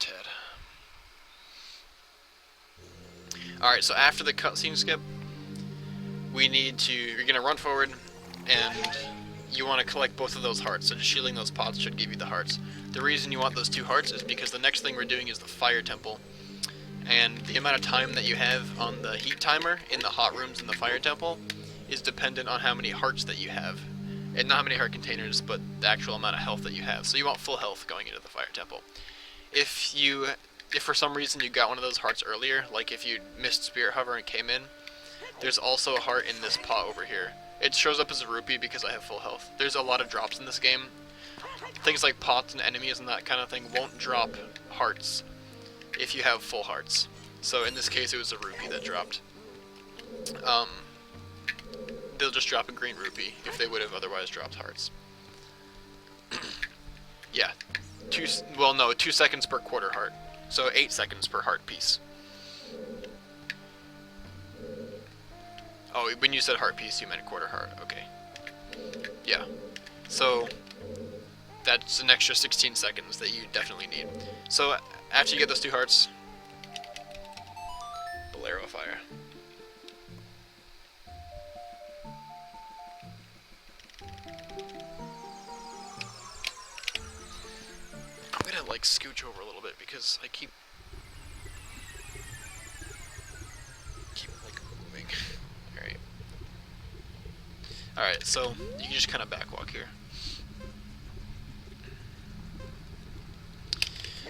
tad. Alright, so after the cutscene skip, you're gonna run forward, and you want to collect both of those hearts, so just shielding those pots should give you the hearts. The reason you want those 2 hearts is because the next thing we're doing is the fire temple, and the amount of time that you have on the heat timer in the hot rooms in the fire temple is dependent on how many hearts that you have. And not how many heart containers, but the actual amount of health that you have. So you want full health going into the fire temple. If for some reason you got one of those hearts earlier, like if you missed Spirit Hover and came in, there's also a heart in this pot over here. It shows up as a rupee because I have full health. There's a lot of drops in this game. Things like pots and enemies and that kind of thing won't drop hearts if you have full hearts. So in this case it was a rupee that dropped. They'll just drop a green rupee if they would have otherwise dropped hearts. Yeah. 2 seconds per quarter heart. So 8 seconds per heart piece. Oh, when you said heart piece, you meant quarter heart. Okay. Yeah. So that's an extra 16 seconds that you definitely need. So after you get those 2 hearts, Bolero fire. I'm gonna like scooch over a little bit because I keep like moving. Alright. Alright, so you can just kinda backwalk here.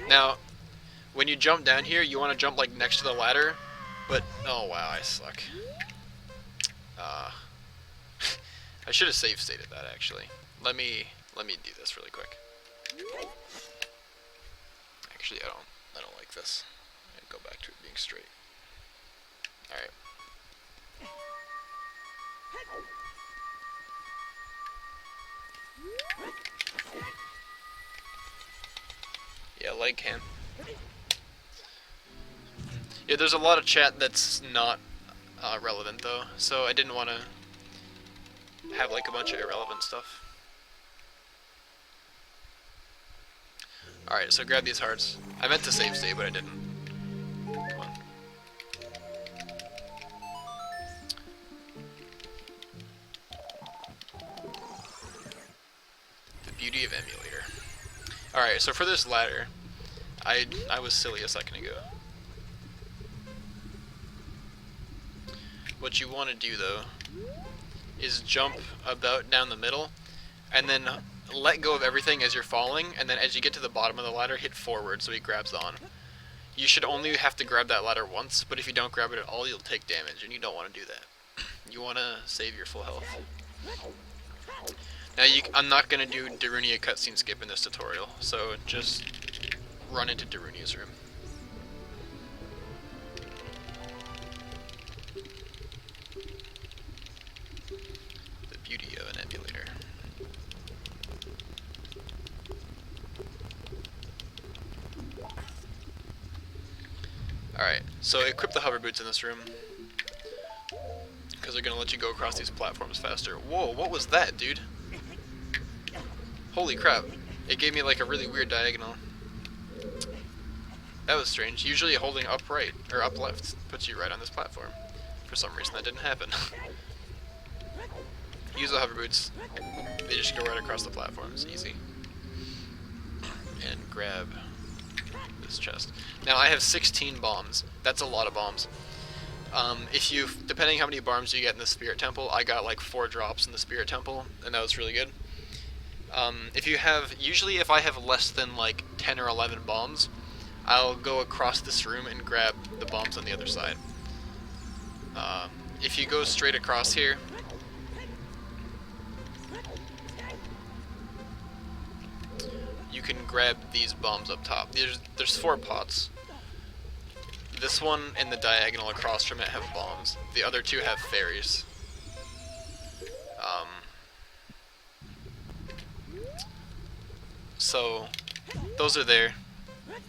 Now, when you jump down here, you wanna jump like next to the ladder, but oh wow, I suck. I should have save stated that actually. Let me do this really quick. Actually, I don't like this. I'm gonna go back to it being straight. Alright. Yeah, leg cam. Yeah, there's a lot of chat that's not relevant though, so I didn't want to have like a bunch of irrelevant stuff. Alright, so grab these hearts. I meant to save state, but I didn't. Come on. The beauty of emulator. Alright, so for this ladder, I was silly a second ago. What you want to do though is jump about down the middle and then let go of everything as you're falling, and then as you get to the bottom of the ladder, hit forward so he grabs on. You should only have to grab that ladder once, but if you don't grab it at all, you'll take damage, and you don't want to do that. You want to save your full health. Now, I'm not going to do Darunia cutscene skip in this tutorial, so just run into Darunia's room. The beauty of an emulator. Alright, so equip the hover boots in this room, because they're going to let you go across these platforms faster. Whoa, what was that, dude? Holy crap. It gave me like a really weird diagonal. That was strange. Usually holding up right, or up left, puts you right on this platform. For some reason that didn't happen. Use the hover boots. They just go right across the platform. It's easy. And grab this chest. Now I have 16 bombs. That's a lot of bombs. Depending how many bombs you get in the Spirit Temple, I got like 4 drops in the Spirit Temple, and that was really good. Usually if I have less than like 10 or 11 bombs, I'll go across this room and grab the bombs on the other side. If you go straight across here, you can grab these bombs up top. There's 4 pots. This one and the diagonal across from it have bombs. The other 2 have fairies. So, those are there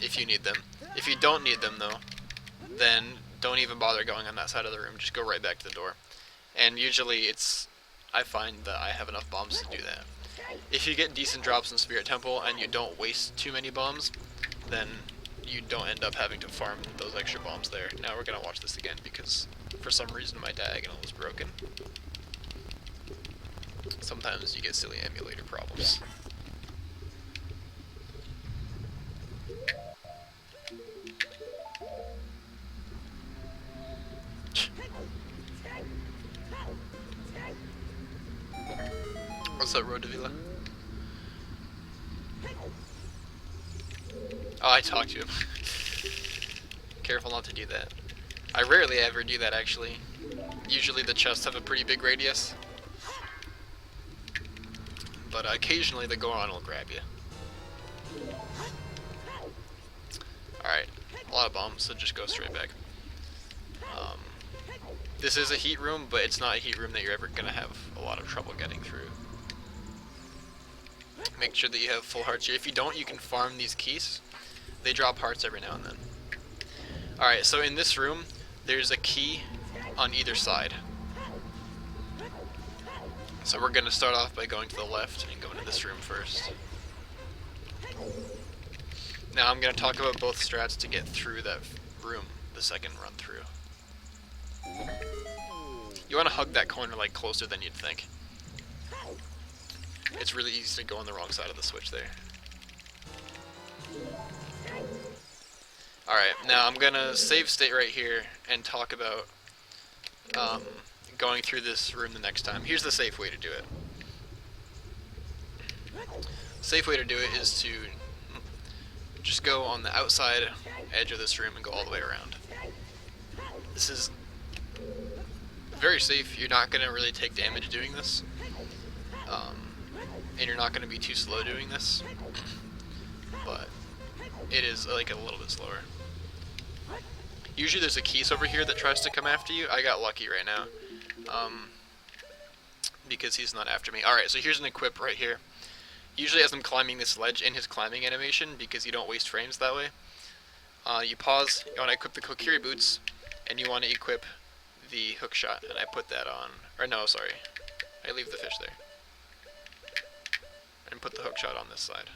if you need them. If you don't need them though, then don't even bother going on that side of the room, just go right back to the door. And usually I find that I have enough bombs to do that. If you get decent drops in Spirit Temple and you don't waste too many bombs, then you don't end up having to farm those extra bombs there. Now we're gonna watch this again because for some reason my diagonal was broken. Sometimes you get silly emulator problems. What's up, Road to Villa? Oh, I talked to him. Careful not to do that. I rarely ever do that, actually. Usually the chests have a pretty big radius. But occasionally the Goron will grab you. Alright, a lot of bombs, so just go straight back. This is a heat room, but it's not a heat room that you're ever going to have a lot of trouble getting through. Make sure that you have full hearts here. If you don't, you can farm these keys. They drop hearts every now and then. Alright, so in this room, there's a key on either side. So we're going to start off by going to the left and going to this room first. Now I'm going to talk about both strats to get through that room the second run through. You want to hug that corner like closer than you'd think. It's really easy to go on the wrong side of the switch there. Alright, now I'm gonna save state right here and talk about going through this room the next time. Here's the safe way to do it. Safe way to do it is to just go on the outside edge of this room and go all the way around. This is very safe. You're not gonna really take damage doing this. And you're not going to be too slow doing this, but it is like a little bit slower. Usually there's a Keese over here that tries to come after you. I got lucky right now, because he's not after me. Alright, so here's an equip right here. Usually as I'm climbing this ledge in his climbing animation, because you don't waste frames that way, you pause, you want to equip the Kokiri boots, and you want to equip the hook shot, and I put that on, or no, sorry, I leave the fish there. And put the hook shot on this side.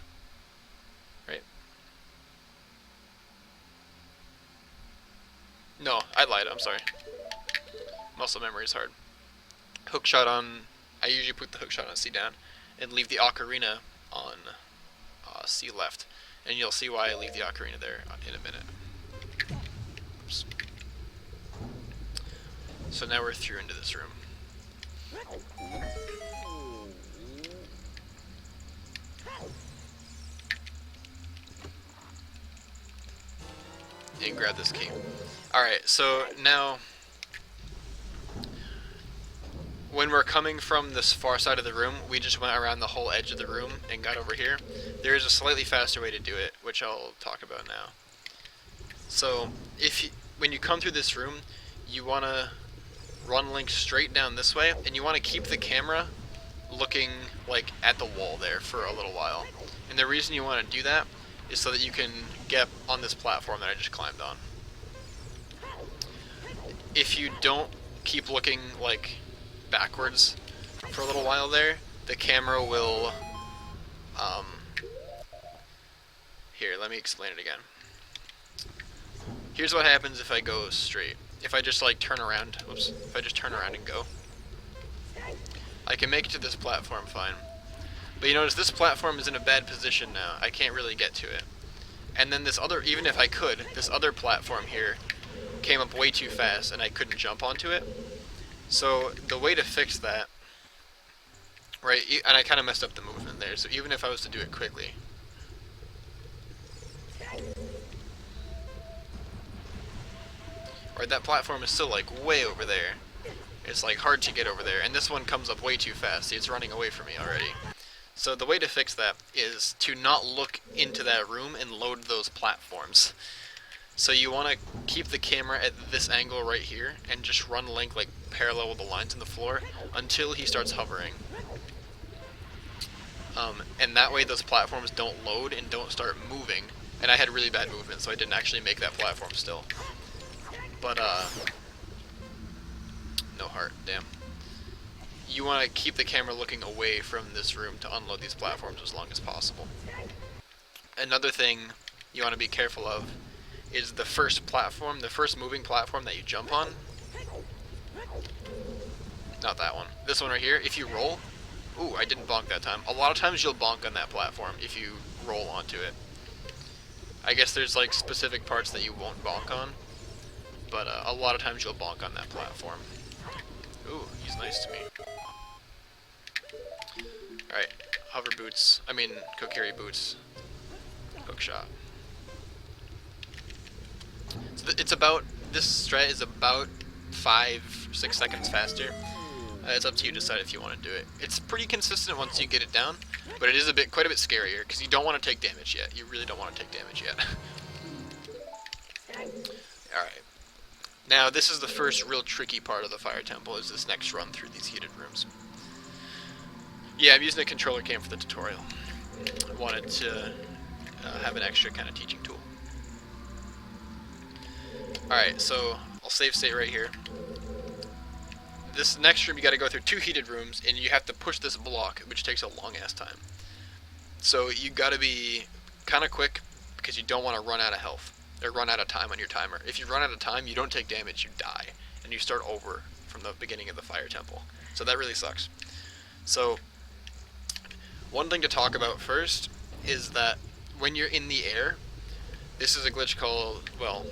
Right? No, I lied, I'm sorry. Muscle memory is hard. Hook shot on, I usually put the hook shot on C down, and leave the ocarina on C left. And you'll see why I leave the ocarina there in a minute. Oops. So now we're through into this room. And grab this key. Alright, so now when we're coming from this far side of the room, we just went around the whole edge of the room and got over here. There is a slightly faster way to do it, which I'll talk about now. So when you come through this room, you want to run Link straight down this way, and you want to keep the camera looking like at the wall there for a little while. And the reason you want to do that is so that you can get on this platform that I just climbed on. If you don't keep looking like backwards for a little while there, the camera will here, let me explain it again. Here's what happens if I go straight. If I just like turn around, whoops, if I just turn around and go, I can make it to this platform fine. But you notice this platform is in a bad position now. I can't really get to it. And then this other, even if I could, this other platform here came up way too fast and I couldn't jump onto it. So the way to fix that, right, and I kind of messed up the movement there, so even if I was to do it quickly, right, that platform is still like way over there. It's like hard to get over there, and this one comes up way too fast. See, it's running away from me already. So the way to fix that is to not look into that room and load those platforms. So you want to keep the camera at this angle right here and just run Link like parallel with the lines in the floor until he starts hovering. And that way those platforms don't load and don't start moving. And I had really bad movement, so I didn't actually make that platform still. But, no heart, damn. You want to keep the camera looking away from this room to unload these platforms as long as possible. Another thing you want to be careful of is the first platform, the first moving platform that you jump on. Not that one. This one right here. If you roll, ooh, I didn't bonk that time. A lot of times you'll bonk on that platform if you roll onto it. I guess there's like specific parts that you won't bonk on, but a lot of times you'll bonk on that platform. Ooh, he's nice to me. Alright, hover boots. I mean, Kokiri boots. Hook shot. So it's about, this strat is about 5-6 seconds faster. It's up to you to decide if you want to do it. It's pretty consistent once you get it down, but it is quite a bit scarier because you don't want to take damage yet. You really don't want to take damage yet. Alright. Now this is the first real tricky part of the Fire Temple, is this next run through these heated rooms. Yeah, I'm using a controller cam for the tutorial. I wanted to have an extra kind of teaching tool. Alright, so I'll save state right here. This next room you gotta go through 2 heated rooms, and you have to push this block, which takes a long ass time. So you gotta be kinda quick, because you don't want to run out of health, or run out of time on your timer. If you run out of time, you don't take damage, you die, and you start over from the beginning of the Fire Temple. So that really sucks. So, one thing to talk about first is that when you're in the air, this is a glitch called, well,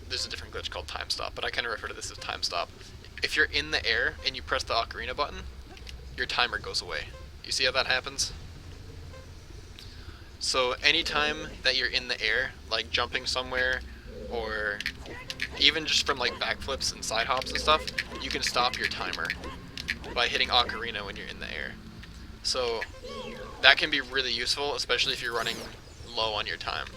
there's a different glitch called time stop, but I kind of refer to this as time stop. If you're in the air and you press the ocarina button, your timer goes away. You see how that happens? So anytime that you're in the air, like jumping somewhere, or even just from like backflips and side hops and stuff, you can stop your timer by hitting ocarina when you're in the air. So that can be really useful, especially if you're running low on your time.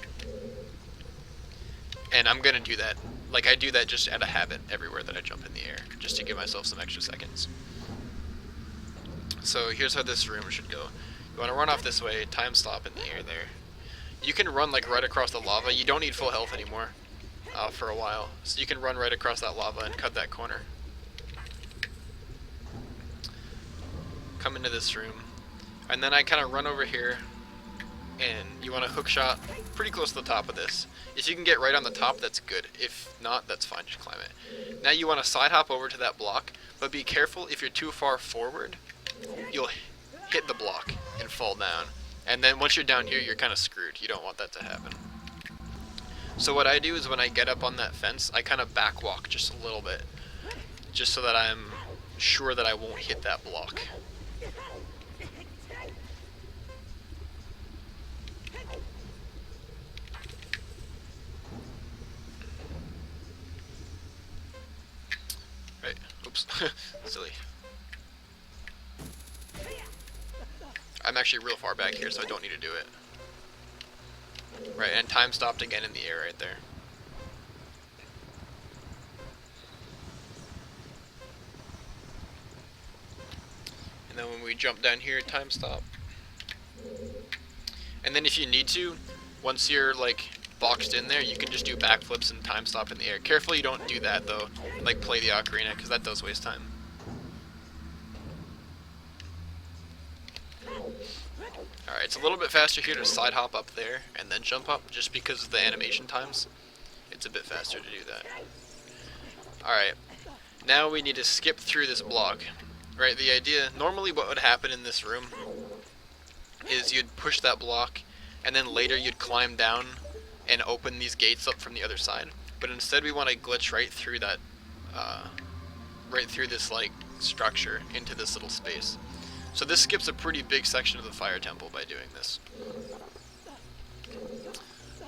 And I'm gonna do that. Like, I do that just out of habit everywhere that I jump in the air, just to give myself some extra seconds. So here's how this room should go. You want to run off this way, time stop in the air there. You can run like right across the lava. You don't need full health anymore for a while. So you can run right across that lava and cut that corner. Come into this room. And then I kind of run over here, and you want to hook shot pretty close to the top of this. If you can get right on the top, that's good. If not, that's fine, just climb it. Now you want to side hop over to that block, but be careful, if you're too far forward, you'll hit the block and fall down. And then once you're down here, you're kind of screwed. You don't want that to happen. So what I do is when I get up on that fence, I kind of back walk just a little bit, just so that I'm sure that I won't hit that block. Right, oops, silly. I'm actually real far back here, so I don't need to do it. Right, and time stopped again in the air right there. And then when we jump down here, time stop. And then if you need to, once you're like boxed in there, you can just do backflips and time stop in the air. Careful you don't do that though, like play the ocarina, because that does waste time. Alright, it's a little bit faster here to side hop up there and then jump up, just because of the animation times. It's a bit faster to do that. Alright, now we need to skip through this block. Right, the idea, normally what would happen in this room is you'd push that block, and then later you'd climb down and open these gates up from the other side. But instead we want to glitch right through that, right through this like structure into this little space. So this skips a pretty big section of the Fire Temple by doing this.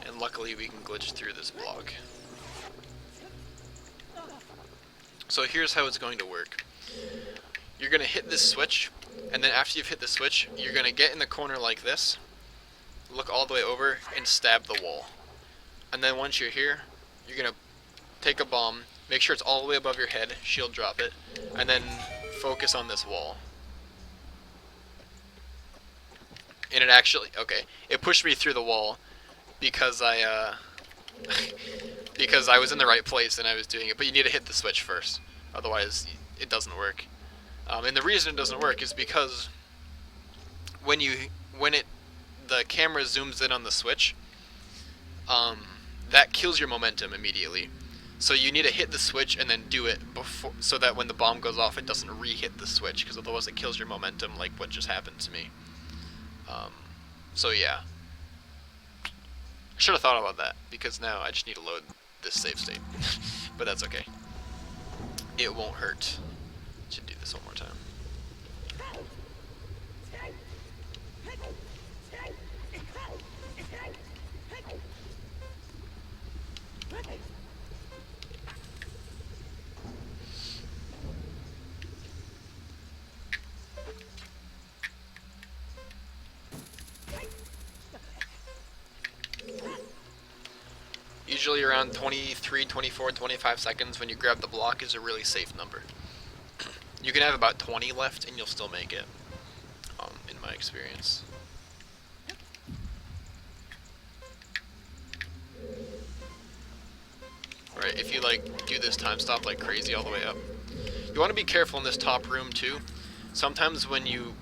And luckily we can glitch through this block. So here's how it's going to work. You're going to hit this switch, and then after you've hit the switch, you're going to get in the corner like this, look all the way over, and stab the wall. And then once you're here, you're going to take a bomb, make sure it's all the way above your head, shield drop it, and then focus on this wall. And it actually, okay, it pushed me through the wall because I was in the right place and I was doing it, but you need to hit the switch first, otherwise it doesn't work. And the reason it doesn't work is because when the camera zooms in on the switch, that kills your momentum immediately. So you need to hit the switch and then do it before, so that when the bomb goes off, it doesn't re-hit the switch, because otherwise it kills your momentum, like what just happened to me. So yeah, I should have thought about that, because now I just need to load this save state. But that's okay. It won't hurt to do this one more time. Usually around 23, 24, 25 seconds when you grab the block is a really safe number. You can have about 20 left and you'll still make it, in my experience. Right, if you like do this time stop like crazy all the way up. You want to be careful in this top room too. Sometimes when you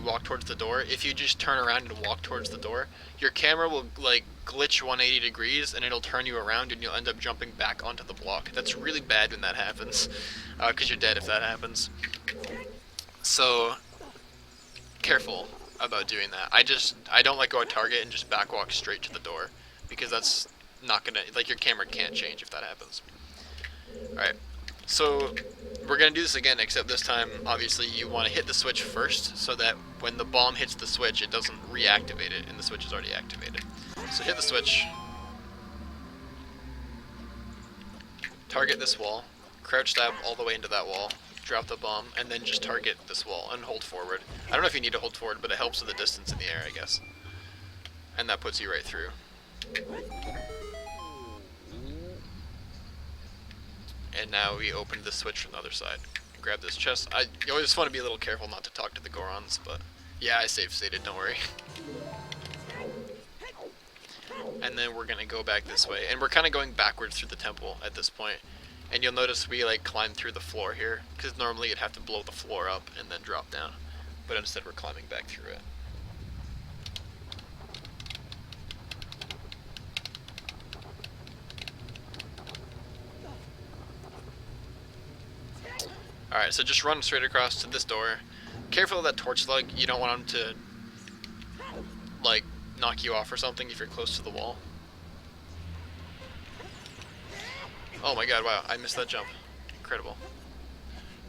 walk towards the door, if you just turn around and walk towards the door, your camera will like glitch 180 degrees and it'll turn you around and you'll end up jumping back onto the block. That's really bad when that happens, because you're dead if that happens. So careful about doing that. I don't like go at target and just back walk straight to the door, because that's not gonna, like, your camera can't change if that happens. Alright, so we're gonna do this again, except this time obviously you want to hit the switch first so that when the bomb hits the switch it doesn't reactivate it and the switch is already activated. So hit the switch, target this wall, crouch stab all the way into that wall, drop the bomb, and then just target this wall and hold forward. I don't know if you need to hold forward, but it helps with the distance in the air, I guess. And that puts you right through. And now we open the switch from the other side. Grab this chest. You always want to be a little careful not to talk to the Gorons, but yeah, I save stated, don't worry. And then we're gonna go back this way, and we're kind of going backwards through the temple at this point. And you'll notice we like climb through the floor here, because normally you'd have to blow the floor up and then drop down, but instead we're climbing back through it. Alright, so just run straight across to this door. Careful of that torch slug, you don't want him to like knock you off or something if you're close to the wall. Oh my god, wow, I missed that jump. Incredible.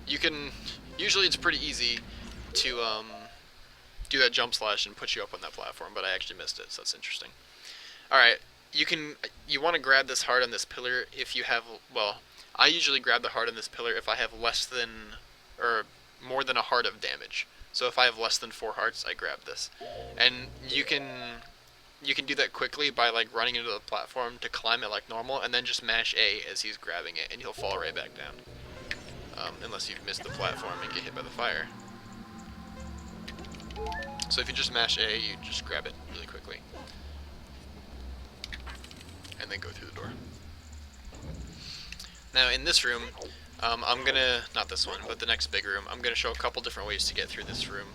You can, usually it's pretty easy to do that jump slash and put you up on that platform, but I actually missed it, so that's interesting. Alright, you want to grab this heart on this pillar if you have, well, I usually grab the heart on this pillar if I have less than, or more than a heart of damage. So if I have less than 4 hearts, I grab this. And you can do that quickly by like running into the platform to climb it like normal, and then just mash A as he's grabbing it, and he'll fall right back down. Unless you've missed the platform and get hit by the fire. So if you just mash A, you just grab it really quickly. And then go through the door. Now in this room, I'm gonna, not this one, but the next big room, I'm gonna show a couple different ways to get through this room.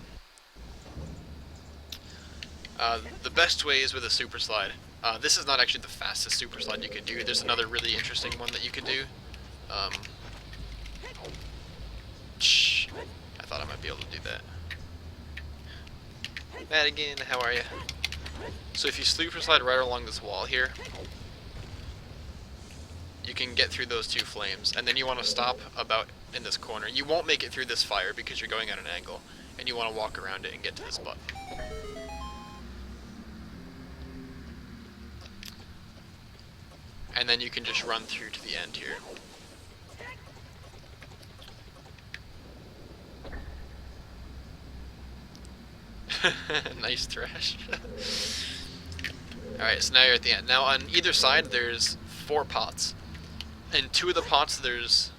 The best way is with a super slide. This is not actually the fastest super slide you could do. There's another really interesting one that you could do. I thought I might be able to do that. Madigan, how are you? So if you super slide right along this wall here, you can get through those 2 flames, and then you want to stop about in this corner. You won't make it through this fire because you're going at an angle, and you want to walk around it and get to this button. And then you can just run through to the end here. Nice thrash. Alright, so now you're at the end. Now on either side there's 4 pots. In 2 of the pots there's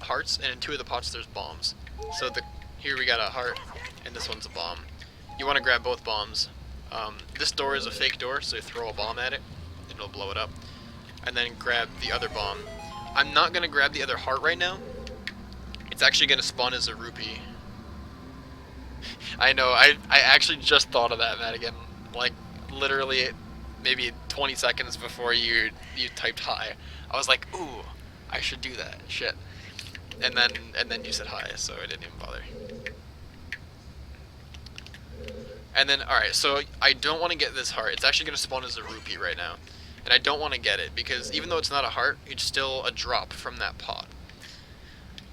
hearts, and in 2 of the pots there's bombs. So here we got a heart, and this one's a bomb. You want to grab both bombs. This door is a fake door, so you throw a bomb at it, it'll blow it up. And then grab the other bomb. I'm not going to grab the other heart right now. It's actually going to spawn as a rupee. I know, I actually just thought of that, Madigan. Like, literally, maybe 20 seconds before you typed hi. I was like, ooh, I should do that. Shit. And then you said hi, so I didn't even bother. And then, alright, so I don't want to get this heart. It's actually going to spawn as a rupee right now. And I don't want to get it, because even though it's not a heart, it's still a drop from that pot.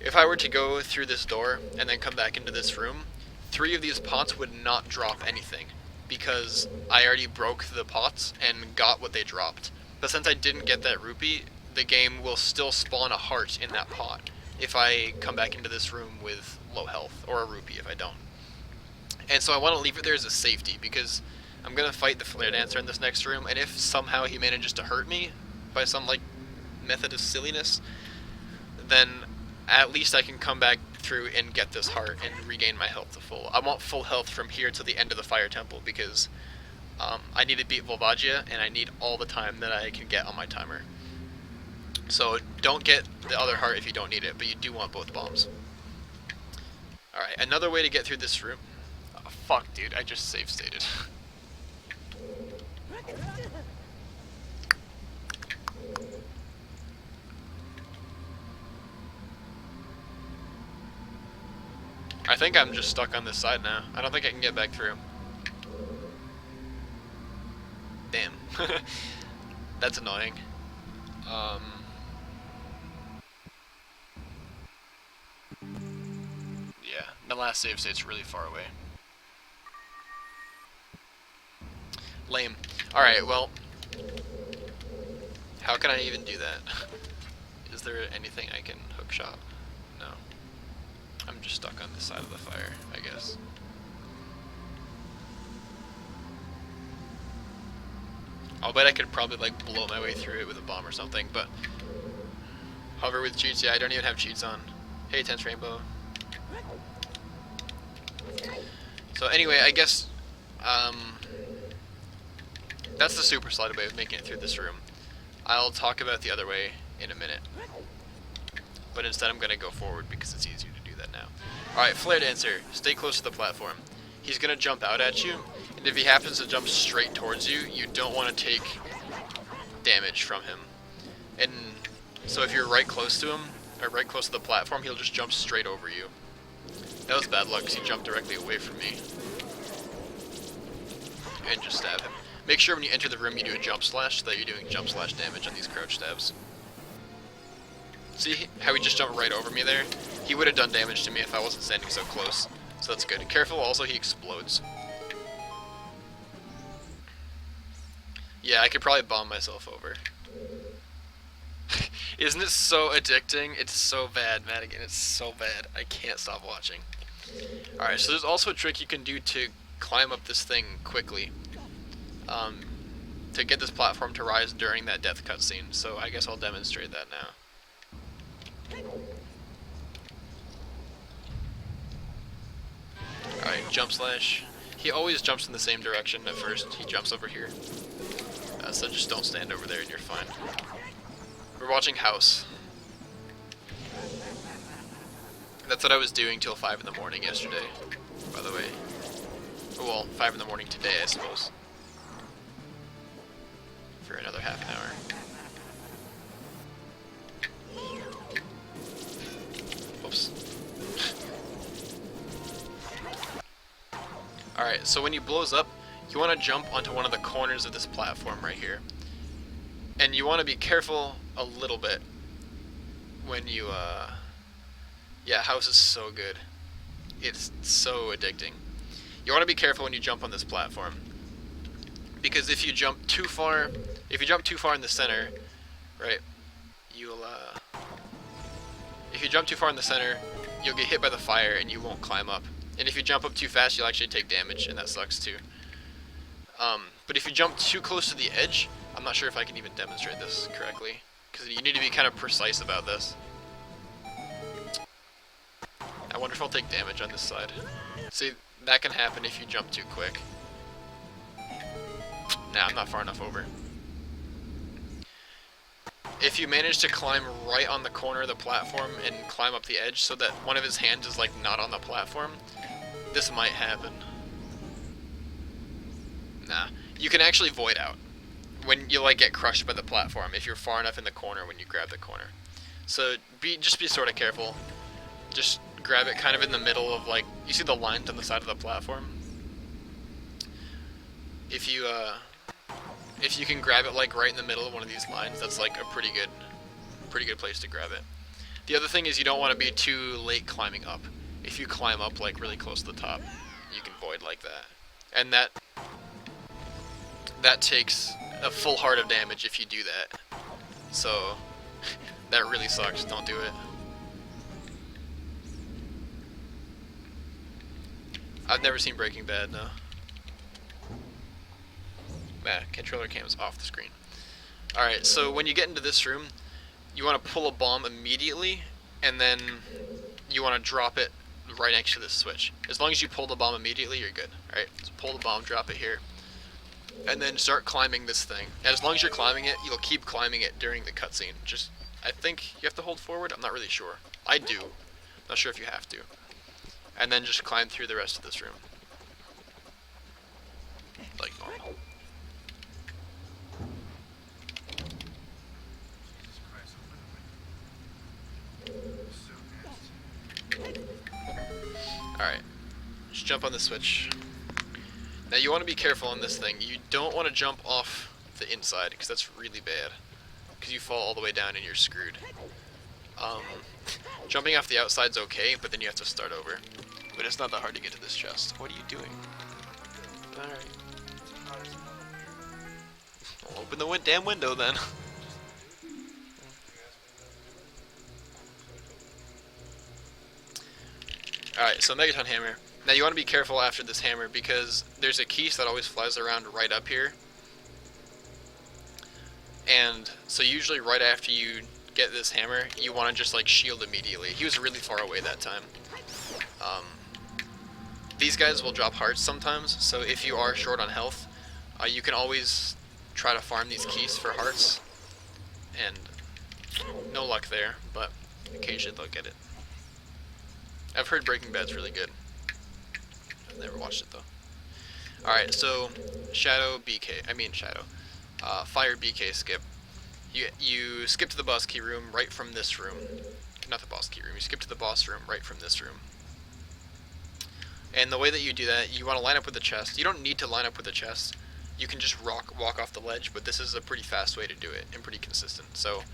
If I were to go through this door and then come back into this room, 3 of these pots would not drop anything, because I already broke the pots and got what they dropped. But since I didn't get that rupee, the game will still spawn a heart in that pot if I come back into this room with low health, or a rupee if I don't. And so I want to leave it there as a safety, because I'm going to fight the Flare Dancer in this next room, and if somehow he manages to hurt me by some, like, method of silliness, then at least I can come back through and get this heart and regain my health to full. I want full health from here to the end of the Fire Temple, because I need to beat Volvagia, and I need all the time that I can get on my timer. So don't get the other heart if you don't need it, but you do want both bombs. Alright, another way to get through this room... Oh, fuck, dude, I just save stated. I think I'm just stuck on this side now. I don't think I can get back through. Damn. That's annoying. Yeah, the last save state's really far away. Lame. Alright, well... How can I even do that? Is there anything I can hookshot? No. I'm just stuck on this side of the fire, I guess. I'll bet I could probably, like, blow my way through it with a bomb or something, but... Hover with cheats, yeah, I don't even have cheats on. Hey, Tense Rainbow. So anyway, I guess, that's the super slide way of making it through this room. I'll talk about the other way in a minute. But instead I'm going to go forward because it's easier to do that now. Alright, Flare Dancer, stay close to the platform. He's going to jump out at you, and if he happens to jump straight towards you, you don't want to take damage from him. And so if you're right close to him, or right close to the platform, he'll just jump straight over you. That was bad luck because he jumped directly away from me. And just stab him. Make sure when you enter the room you do a jump slash so that you're doing jump slash damage on these crouch stabs. See how he just jumped right over me there? He would have done damage to me if I wasn't standing so close. So that's good. Careful also, he explodes. Yeah, I could probably bomb myself over. Isn't it so addicting? It's so bad, Madigan. It's so bad. I can't stop watching. Alright, so there's also a trick you can do to climb up this thing quickly. To get this platform to rise during that death cutscene. So I guess I'll demonstrate that now. Alright, jump slash. He always jumps in the same direction at first. He jumps over here. So just don't stand over there and you're fine. We're watching House. That's what I was doing till 5 in the morning yesterday, by the way. Well, 5 in the morning today, I suppose. For another half an hour. Oops. Alright, so when he blows up, you want to jump onto one of the corners of this platform right here. And you want to be careful a little bit when you, yeah, House is so good. It's so addicting. You want to be careful when you jump on this platform. Because if you jump too far in the center, right, you'll, if you jump too far in the center, you'll get hit by the fire and you won't climb up. And if you jump up too fast, you'll actually take damage, and that sucks too. But if you jump too close to the edge, I'm not sure if I can even demonstrate this correctly, because you need to be kind of precise about this. I wonder if I'll take damage on this side. See, that can happen if you jump too quick. Nah, I'm not far enough over. If you manage to climb right on the corner of the platform and climb up the edge so that one of his hands is like not on the platform, this might happen. Nah. You can actually void out when you like get crushed by the platform if you're far enough in the corner when you grab the corner. So just be sort of careful. Just grab it kind of in the middle of, like, you see the lines on the side of the platform? If you can grab it like right in the middle of one of these lines, that's like a pretty good place to grab it. The other thing is you don't want to be too late climbing up. If you climb up like really close to the top, you can void like that. And that takes a full heart of damage if you do that. So that really sucks. Don't do it. I've never seen Breaking Bad, no. Controller cam's off the screen. Alright, so when you get into this room, you want to pull a bomb immediately, and then you want to drop it right next to this switch. As long as you pull the bomb immediately, you're good. Alright, so pull the bomb, drop it here, and then start climbing this thing. And as long as you're climbing it, you'll keep climbing it during the cutscene. Just, I think you have to hold forward, I'm not really sure. I do. Not sure if you have to. And then just climb through the rest of this room. Like normal. Alright, just jump on the switch. Now you want to be careful on this thing. You don't want to jump off the inside, because that's really bad. Because you fall all the way down and you're screwed. Jumping off the outside's okay, but then you have to start over. But it's not that hard to get to this chest. What are you doing? Alright. Well, open the damn window then. Alright, so Megaton Hammer. Now you want to be careful after this hammer because there's a Keese that always flies around right up here. And so usually right after you get this hammer, you want to just like shield immediately. He was really far away that time. These guys will drop hearts sometimes, so if you are short on health, you can always try to farm these Keese for hearts. And no luck there, but occasionally they'll get it. I've heard Breaking Bad's really good. I've never watched it though. Alright, so Fire BK skip. You skip to the boss key room right from this room. Not the boss key room, you skip to the boss room right from this room. And the way that you do that, you want to line up with the chest. You don't need to line up with the chest. You can just walk off the ledge, but this is a pretty fast way to do it and pretty consistent. So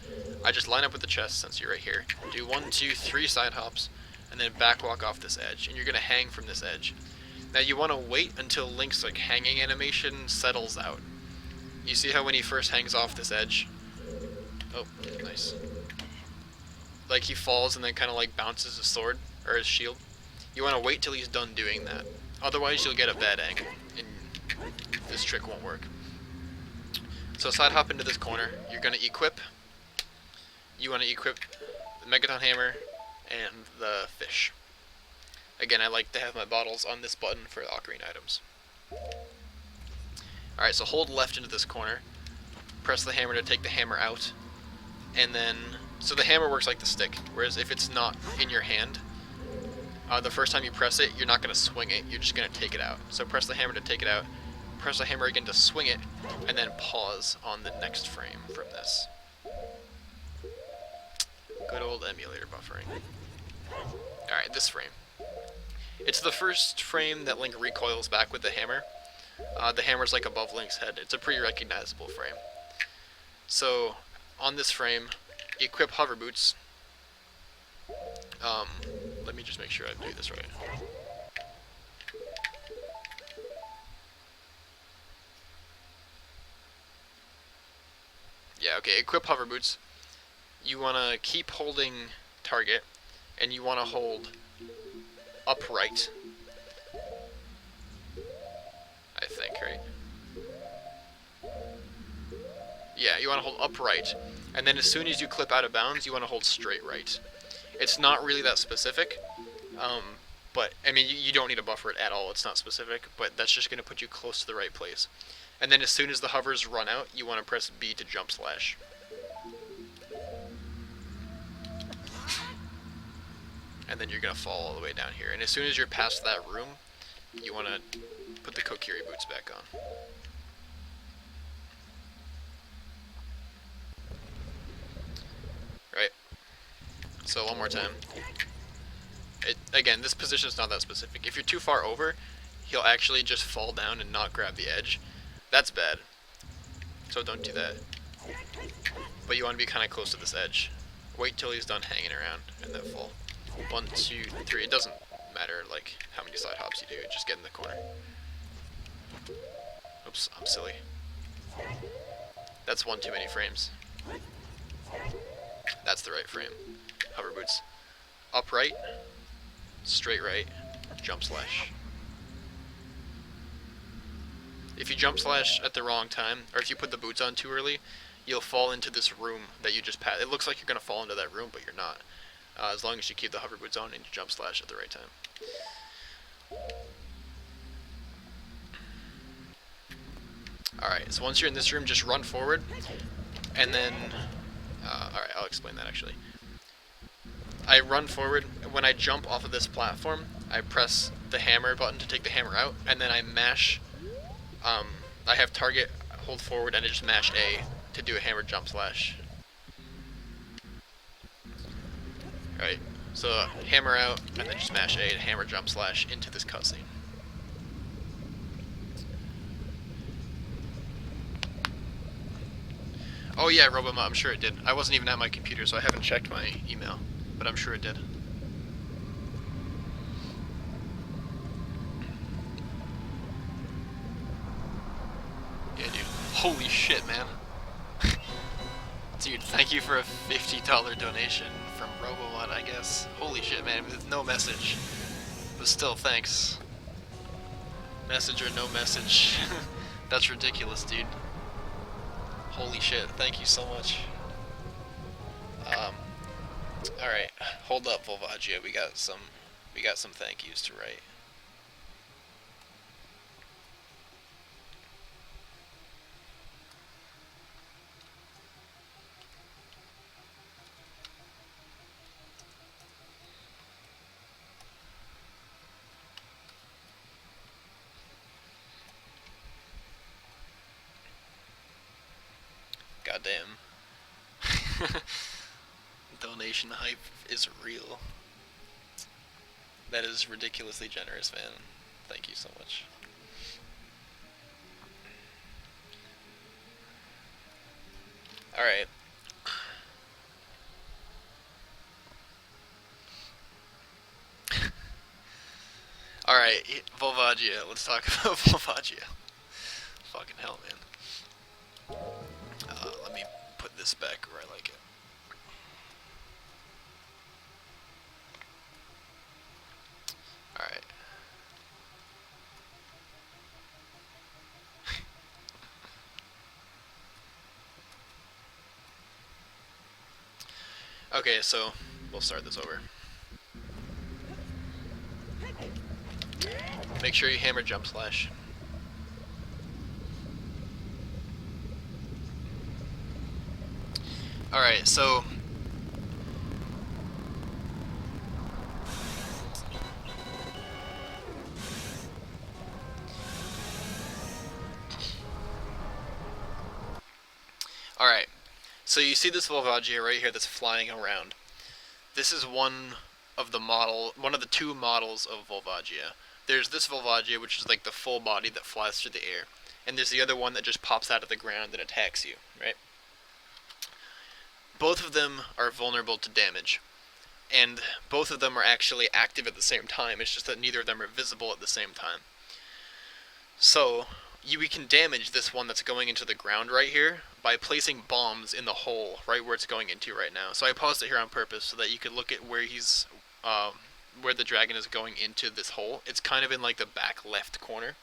I just line up with the chest since you're right here. Do 1, 2, 3 side hops, and then back walk off this edge, and you're gonna hang from this edge. Now you want to wait until Link's like hanging animation settles out. You see how when he first hangs off this edge? Oh, nice. Like he falls and then kind of like bounces his sword or his shield. You want to wait till he's done doing that. Otherwise you'll get a bad angle and this trick won't work. So side hop into this corner. You're gonna equip. You want to equip the Megaton Hammer and the fish. Again, I like to have my bottles on this button for ocarina items. Alright, so hold left into this corner. Press the hammer to take the hammer out. And then, so the hammer works like the stick, whereas if it's not in your hand, the first time you press it, you're not going to swing it, you're just going to take it out. So press the hammer to take it out, press the hammer again to swing it, and then pause on the next frame from this. Good old emulator buffering. Alright, this frame. It's the first frame that Link recoils back with the hammer. The hammer's like above Link's head. It's a pretty recognizable frame. So, on this frame, equip hover boots. Let me just make sure I do this right. Yeah, okay, equip hover boots. You want to keep holding target, and you want to hold upright. I think, right? Yeah, you want to hold upright, and then as soon as you clip out of bounds, you want to hold straight right. It's not really that specific, but, I mean, you don't need to buffer it at all, it's not specific, but that's just going to put you close to the right place. And then as soon as the hovers run out, you want to press B to jump slash. And then you're going to fall all the way down here. And as soon as you're past that room, you want to put the Kokiri boots back on. So one more time. Again, this position is not that specific. If you're too far over, he'll actually just fall down and not grab the edge. That's bad. So don't do that. But you want to be kind of close to this edge. Wait till he's done hanging around and then fall. 1, 2, 3. It doesn't matter like how many side hops you do. Just get in the corner. Oops, I'm silly. That's one too many frames. That's the right frame. Hover boots. Upright, straight right, jump slash. If you jump slash at the wrong time, or if you put the boots on too early, you'll fall into this room that you just passed. It looks like you're going to fall into that room, but you're not. As long as you keep the hover boots on and you jump slash at the right time. Alright, so once you're in this room, just run forward, and then... alright, I'll explain that actually. I run forward. When I jump off of this platform, I press the hammer button to take the hammer out, and then I mash... I have target, hold forward, and I just mash A to do a hammer jump slash. Right, so hammer out, and then just mash A to hammer jump slash into this cutscene. Oh yeah, Roboma, I'm sure it did. I wasn't even at my computer, so I haven't checked my email, but I'm sure it did. Yeah, dude. Holy shit, man. Dude, thank you for a $50 donation from Robomod, I guess. Holy shit, man, with no message. But still, thanks. Message or no message. That's ridiculous, dude. Holy shit, thank you so much. Alright, hold up, Volvagia, we got some thank yous to write. Goddamn. Donation hype is real. That is ridiculously generous, man. Thank you so much. Alright. Alright, Volvagia. Let's talk about Volvagia. Fucking hell, man. Let me put this back where I like it. Alright. Okay, so we'll start this over. Make sure you hammer jump slash. Alright, so alright, so you see this Volvagia right here that's flying around. This is one of the two models of Volvagia. There's this Volvagia, which is like the full body that flies through the air, and there's the other one that just pops out of the ground and attacks you, right? Both of them are vulnerable to damage, and both of them are actually active at the same time. It's just that neither of them are visible at the same time. So we can damage this one that's going into the ground right here by placing bombs in the hole right where it's going into right now. So I paused it here on purpose so that you could look at where he's where the dragon is going into this hole. It's kind of in like the back left corner.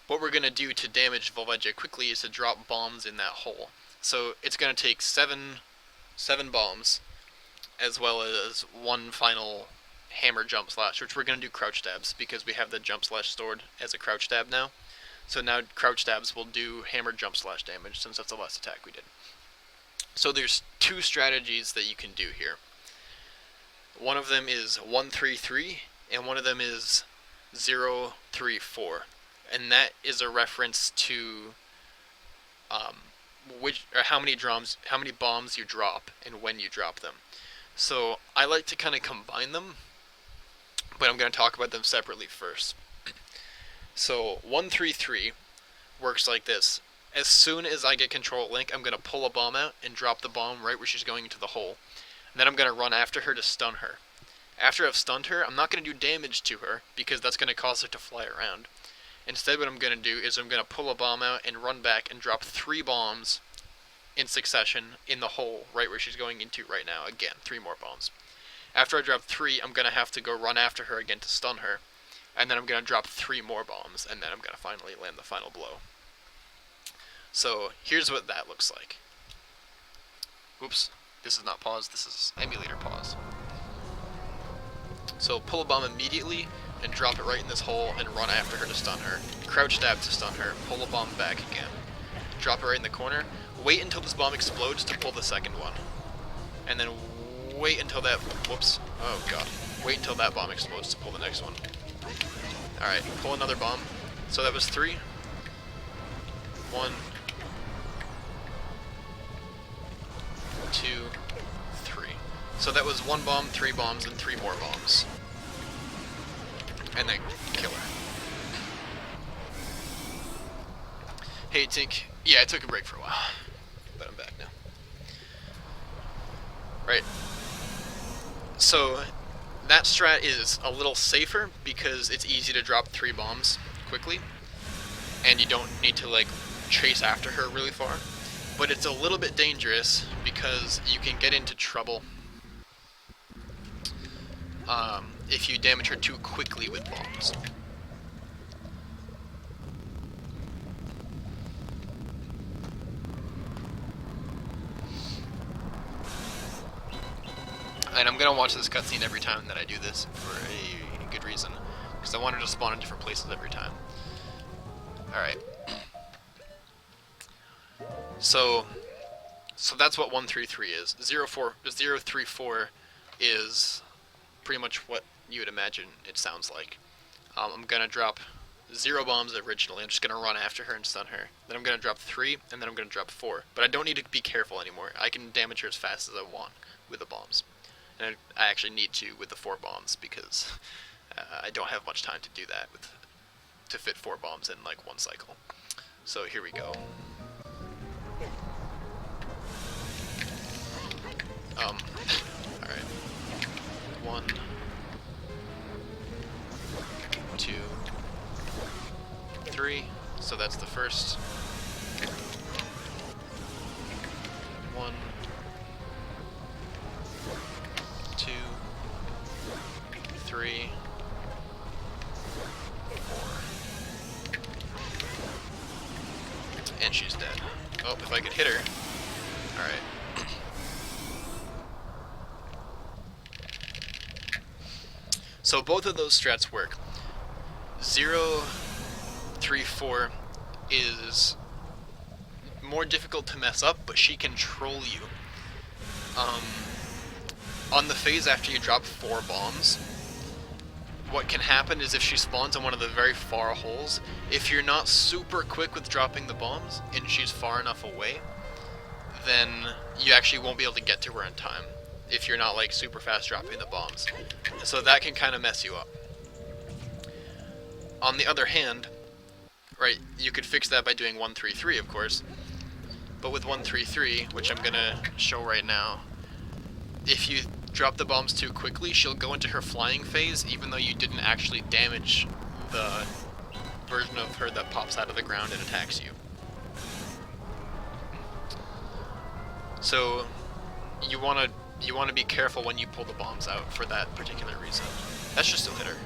What we're going to do to damage Volvagia quickly is to drop bombs in that hole. So it's going to take seven bombs, as well as one final hammer jump slash, which we're going to do crouch stabs, because we have the jump slash stored as a crouch stab now. So now crouch stabs will do hammer jump slash damage, since that's the last attack we did. So there's two strategies that you can do here. One of them is 1-3-3, and one of them is 0-3-4. And that is a reference to how many bombs you drop and when you drop them. So I like to kind of combine them, but I'm going to talk about them separately first. So 133 works like this. As soon as I get control Link, I'm going to pull a bomb out and drop the bomb right where she's going into the hole. And then I'm going to run after her to stun her. After I've stunned her, I'm not going to do damage to her because that's going to cause her to fly around. Instead, what I'm going to do is I'm going to pull a bomb out and run back and drop 3 bombs in succession in the hole right where she's going into right now. Again, 3 more bombs. After I drop 3, I'm going to have to go run after her again to stun her. And then I'm going to drop 3 more bombs, and then I'm going to finally land the final blow. So, here's what that looks like. Oops, this is not pause, this is emulator pause. So, pull a bomb immediately, and drop it right in this hole, and run after her to stun her. Crouch stab to stun her, pull a bomb back again. Drop it right in the corner, wait until this bomb explodes to pull the second one. And then wait until that, whoops, oh god. Wait until that bomb explodes to pull the next one. Alright, pull another bomb. So that was 3. 1, 2, 3. So that was 1 bomb, 3 bombs, and 3 more bombs. And then kill her. Hey Tink, yeah, I took a break for a while, but I'm back now. Right. So that strat is a little safer because it's easy to drop 3 bombs quickly, and you don't need to like chase after her really far. But it's a little bit dangerous because you can get into trouble if you damage her too quickly with bombs. And I'm going to watch this cutscene every time that I do this for a good reason, because I want her to spawn in different places every time. Alright. So that's what 133 is. 034 is pretty much what you would imagine it sounds like. I'm going to drop 0 bombs originally. I'm just going to run after her and stun her. Then I'm going to drop 3, and then I'm going to drop 4. But I don't need to be careful anymore. I can damage her as fast as I want with the bombs. And I actually need to with the 4 bombs because I don't have much time to do that to fit 4 bombs in like 1 cycle. So here we go. Alright. 1, 2, 3. So that's the first. 1, 2, 3, 4. And she's dead. Oh, if I could hit her. Alright. So both of those strats work. 034 is more difficult to mess up, but she can troll you. On the phase after you drop 4 bombs, what can happen is if she spawns in one of the very far holes, if you're not super quick with dropping the bombs, and she's far enough away, then you actually won't be able to get to her in time, if you're not like super fast dropping the bombs. So that can kind of mess you up. On the other hand, right, you could fix that by doing 133, of course, but with 133, which I'm gonna show right now, if you drop the bombs too quickly, she'll go into her flying phase even though you didn't actually damage the version of her that pops out of the ground and attacks you. So you want to be careful when you pull the bombs out for that particular reason. That should still hit her.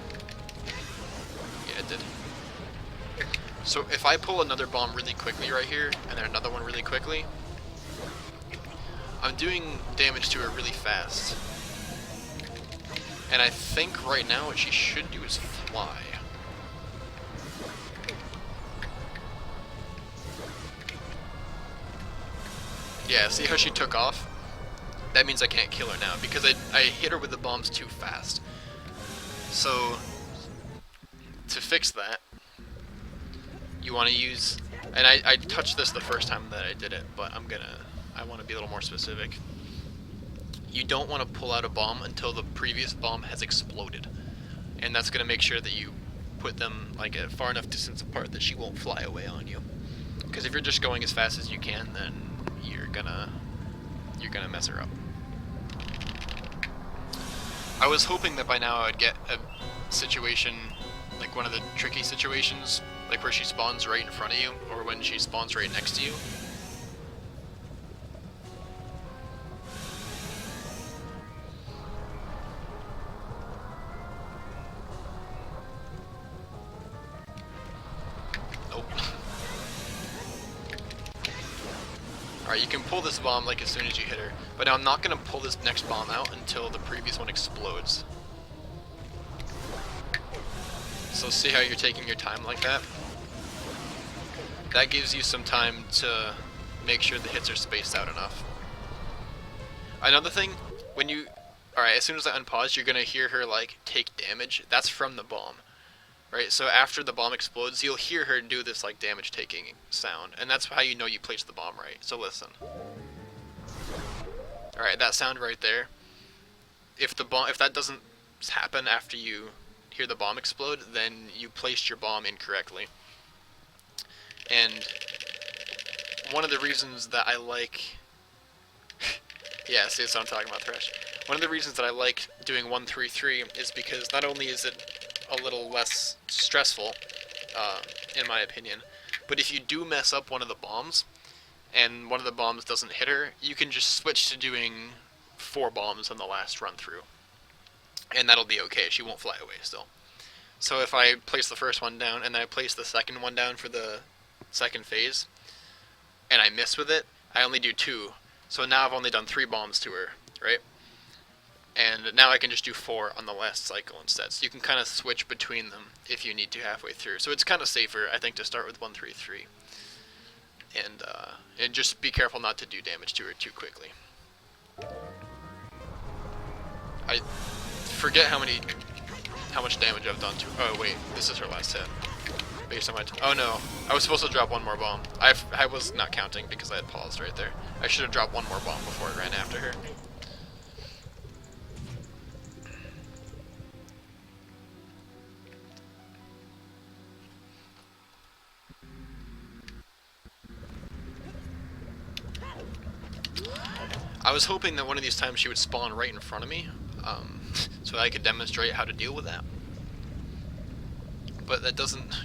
Yeah, it did. So if I pull another bomb really quickly right here, and then another one really quickly, I'm doing damage to her really fast. And I think right now what she should do is fly. Yeah, see how she took off? That means I can't kill her now, because I hit her with the bombs too fast. So, to fix that, you want to use, and I touched this the first time that I did it, but I want to be a little more specific. You don't want to pull out a bomb until the previous bomb has exploded, and that's going to make sure that you put them like at far enough distance apart that she won't fly away on you. Because if you're just going as fast as you can, then you're gonna mess her up. I was hoping that by now I would get a situation, like one of the tricky situations, like where she spawns right in front of you, or when she spawns right next to you. Nope. Alright, you can pull this bomb like as soon as you hit her, but now I'm not going to pull this next bomb out until the previous one explodes. So see how you're taking your time like that? That gives you some time to make sure the hits are spaced out enough. Another thing, when you... Alright, as soon as I unpause, you're going to hear her, like, take damage. That's from the bomb. Right, so after the bomb explodes, you'll hear her do this, like, damage-taking sound. And that's how you know you placed the bomb right. So listen. Alright, that sound right there. If that doesn't happen after you hear the bomb explode, then you placed your bomb incorrectly. And one of the reasons that I like... yeah, see, that's what I'm talking about, Thresh. One of the reasons that I like doing 1-3-3 is because not only is it a little less stressful, in my opinion, but if you do mess up one of the bombs, and one of the bombs doesn't hit her, you can just switch to doing 4 bombs on the last run through. And that'll be okay, she won't fly away still. So if I place the first one down, and then I place the second one down for the second phase, and I miss with it, I only do 2. So now I've only done 3 bombs to her, right? And now I can just do 4 on the last cycle instead. So you can kind of switch between them if you need to halfway through. So it's kind of safer, I think, to start with 1-3-3. And just be careful not to do damage to her too quickly. I forget how much damage I've done to her. Oh wait, this is her last hit. Based on my oh no, I was supposed to drop 1 more bomb. I was not counting because I had paused right there. I should have dropped 1 more bomb before I ran after her. I was hoping that one of these times she would spawn right in front of me, so I could demonstrate how to deal with that. But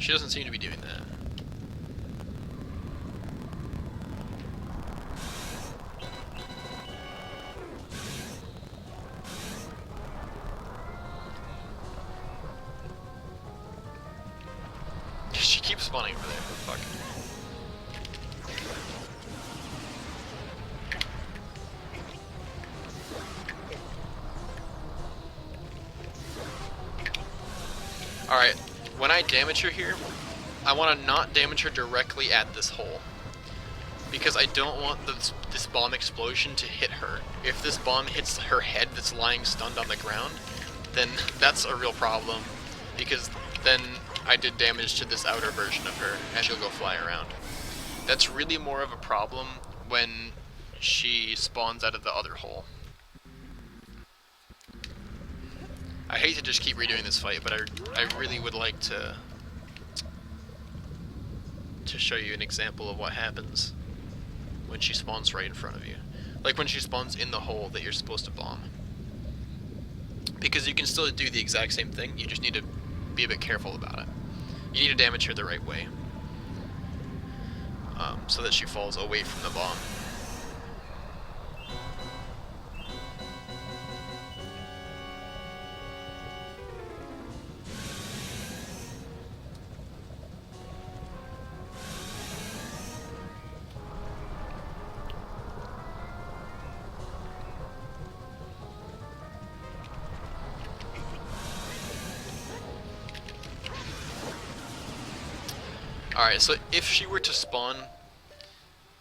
she doesn't seem to be doing that. She keeps spawning over there, fuck. Alright, when I damage her here, I want to not damage her directly at this hole. Because I don't want this bomb explosion to hit her. If this bomb hits her head that's lying stunned on the ground, then that's a real problem. Because then I did damage to this outer version of her, and she'll go fly around. That's really more of a problem when she spawns out of the other hole. I hate to just keep redoing this fight, but I really would like to show you an example of what happens when she spawns right in front of you. Like when she spawns in the hole that you're supposed to bomb. Because you can still do the exact same thing, you just need to be a bit careful about it. You need to damage her the right way. So that she falls away from the bomb. Alright, so if she were to spawn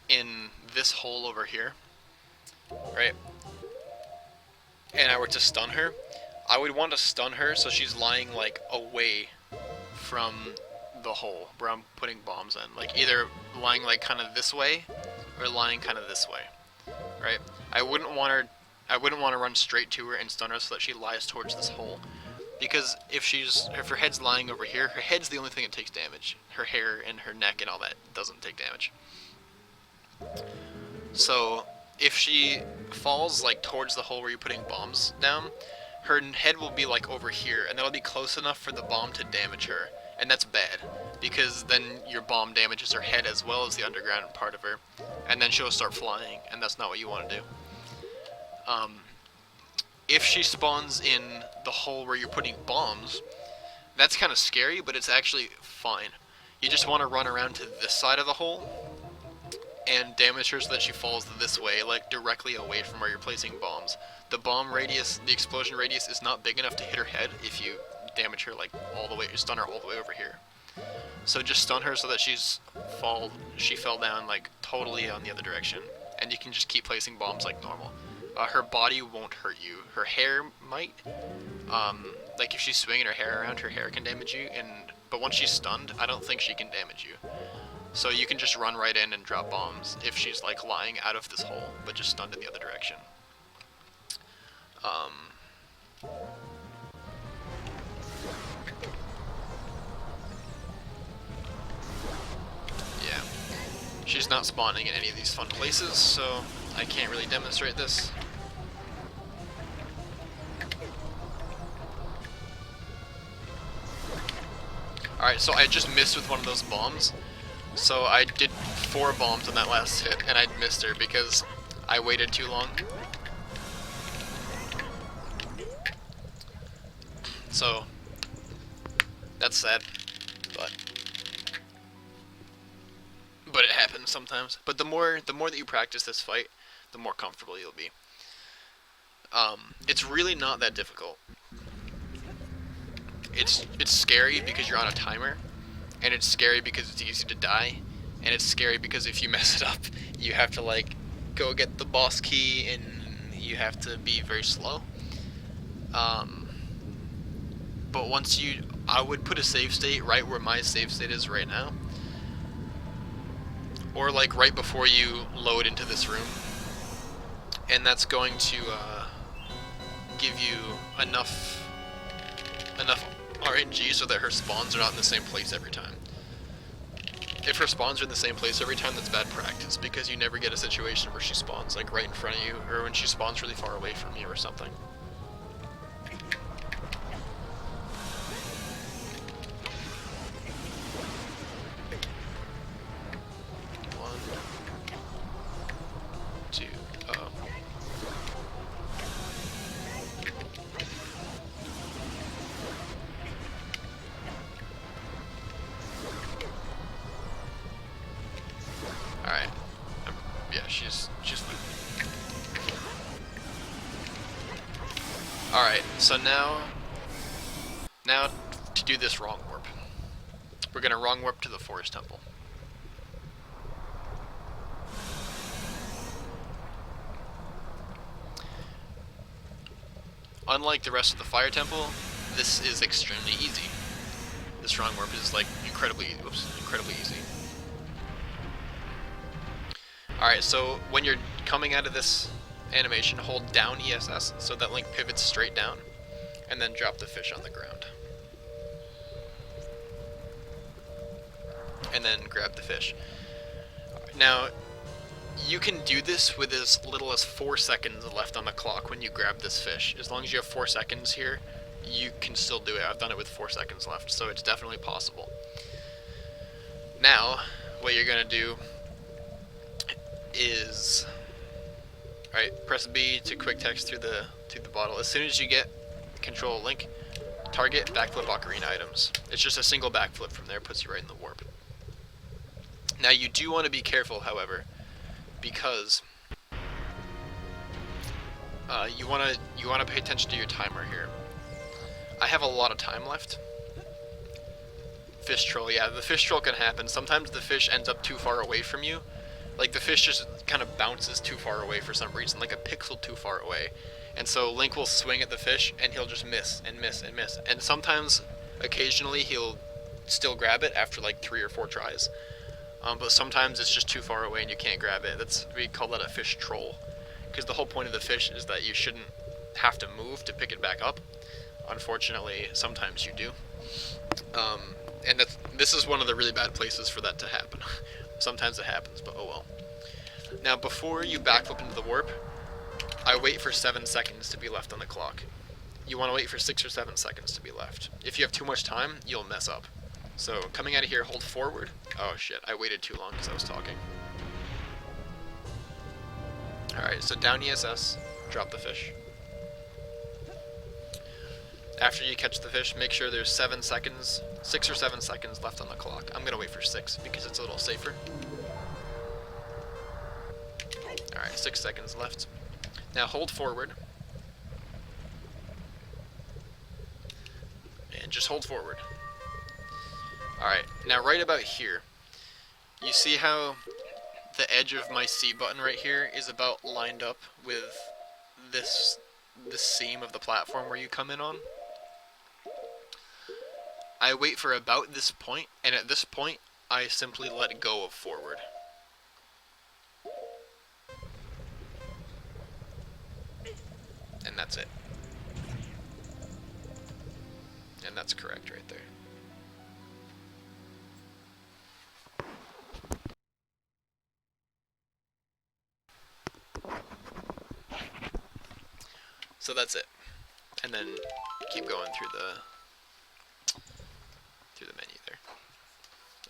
in this hole over here, right, and I were to stun her, I would want to stun her so she's lying, like, away from the hole where I'm putting bombs in. Like either lying like kind of this way or lying kind of this way, right? I wouldn't want to run straight to her and stun her so that she lies towards this hole, because if her head's lying over here, her head's the only thing that takes damage. Her hair and her neck and all that doesn't take damage. So if she falls like towards the hole where you're putting bombs down, her head will be like over here, and that'll be close enough for the bomb to damage her. And that's bad, because then your bomb damages her head as well as the underground part of her, and then she'll start flying, and that's not what you want to do. If she spawns in the hole where you're putting bombs, that's kind of scary, but it's actually fine. You just want to run around to this side of the hole and damage her so that she falls this way, like directly away from where you're placing bombs. The bomb radius, the explosion radius, is not big enough to hit her head if you damage her like all the way, stun her all the way over here. So just stun her so that she fell down like totally on the other direction, and you can just keep placing bombs like normal. Her body won't hurt you. Her hair might. Like if she's swinging her hair around, her hair can damage you, but once she's stunned, I don't think she can damage you. So you can just run right in and drop bombs if she's like lying out of this hole, but just stunned in the other direction. Yeah. She's not spawning in any of these fun places, so I can't really demonstrate this. Alright, so I just missed with one of those bombs. So I did 4 bombs on that last hit, and I missed her because I waited too long. So that's sad, but it happens sometimes. But the more that you practice this fight, the more comfortable you'll be. It's really not that difficult. It's scary because you're on a timer, and it's scary because it's easy to die, and it's scary because if you mess it up, you have to like go get the boss key, and you have to be very slow. But I would put a save state right where my save state is right now, or like right before you load into this room, and that's going to give you enough RNG so that her spawns are not in the same place every time. If her spawns are in the same place every time, that's bad practice, because you never get a situation where she spawns like right in front of you, or when she spawns really far away from you or something. Alright. Yeah, she's fine. Alright, so now to do this wrong warp. We're gonna wrong warp to the Forest Temple. Unlike the rest of the Fire Temple, this is extremely easy. This wrong warp is like incredibly easy. Alright, so when you're coming out of this animation, hold down ESS so that Link pivots straight down, and then drop the fish on the ground. And then grab the fish. Now, you can do this with as little as 4 seconds left on the clock when you grab this fish. As long as you have 4 seconds here, you can still do it. I've done it with 4 seconds left, so it's definitely possible. Now, what you're gonna do is, press B to quick text through the bottle. As soon as you get control Link, target backflip ocarina items. It's just a single backflip from there, puts you right in the warp. Now you do want to be careful, however, because you want to pay attention to your timer here. I have a lot of time left. Fish troll, yeah, the fish troll can happen. Sometimes the fish ends up too far away from you. Like, the fish just kind of bounces too far away for some reason, like a pixel too far away. And so Link will swing at the fish, and he'll just miss, and miss, and miss. And sometimes, occasionally, he'll still grab it after like 3 or 4 tries. But sometimes it's just too far away and you can't grab it. We call that a fish troll, because the whole point of the fish is that you shouldn't have to move to pick it back up. Unfortunately, sometimes you do. And this is one of the really bad places for that to happen. Sometimes it happens, but oh well. Now, before you backflip into the warp, I wait for 7 seconds to be left on the clock. You want to wait for 6 or 7 seconds to be left. If you have too much time, you'll mess up. So, coming out of here, hold forward. Oh shit, I waited too long because I was talking. Alright, so down ESS, drop the fish. After you catch the fish, make sure there's 6 or 7 seconds left on the clock. I'm gonna wait for 6 because it's a little safer. Alright, 6 seconds left. Now hold forward. And just hold forward. Alright, now right about here, you see how the edge of my C button right here is about lined up with this seam of the platform where you come in on? I wait for about this point, and at this point, I simply let go of forward. And that's it. And that's correct right there. So that's it. And then keep going through the menu there.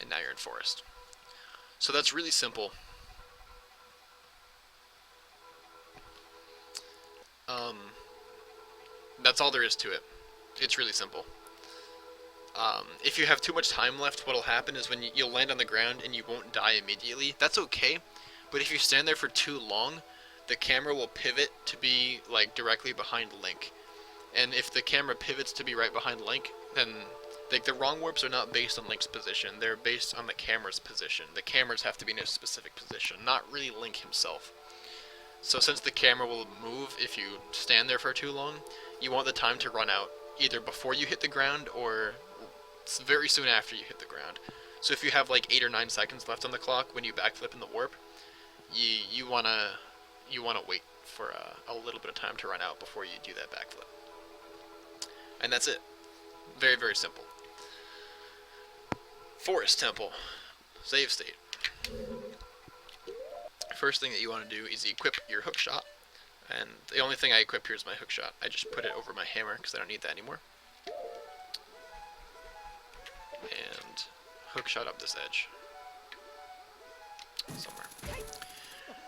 And now you're in forest. So that's really simple. That's all there is to it. It's really simple. If you have too much time left, what'll happen is when you'll land on the ground and you won't die immediately. That's okay, but if you stand there for too long, the camera will pivot to be like directly behind Link. And if the camera pivots to be right behind Link, then like the wrong warps are not based on Link's position, they're based on the camera's position. The cameras have to be in a specific position, not really Link himself. So since the camera will move if you stand there for too long, you want the time to run out either before you hit the ground or very soon after you hit the ground. So if you have like 8 or 9 seconds left on the clock when you backflip in the warp, you wanna wait for a little bit of time to run out before you do that backflip. And that's it. Very, very simple. Forest Temple. Save state. First thing that you want to do is equip your hook shot. And the only thing I equip here is my hook shot. I just put it over my hammer because I don't need that anymore. And hook shot up this edge. Somewhere.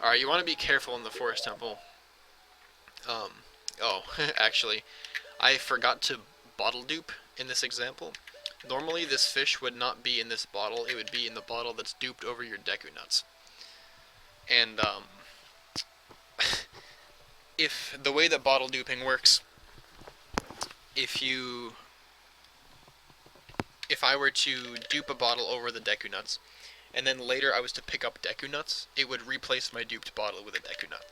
Alright, you want to be careful in the Forest Temple. Actually, I forgot to bottle dupe in this example. Normally this fish would not be in this bottle, it would be in the bottle that's duped over your Deku Nuts. And, if the way that bottle duping works, if I were to dupe a bottle over the Deku Nuts, and then later I was to pick up Deku Nuts, it would replace my duped bottle with a Deku Nut.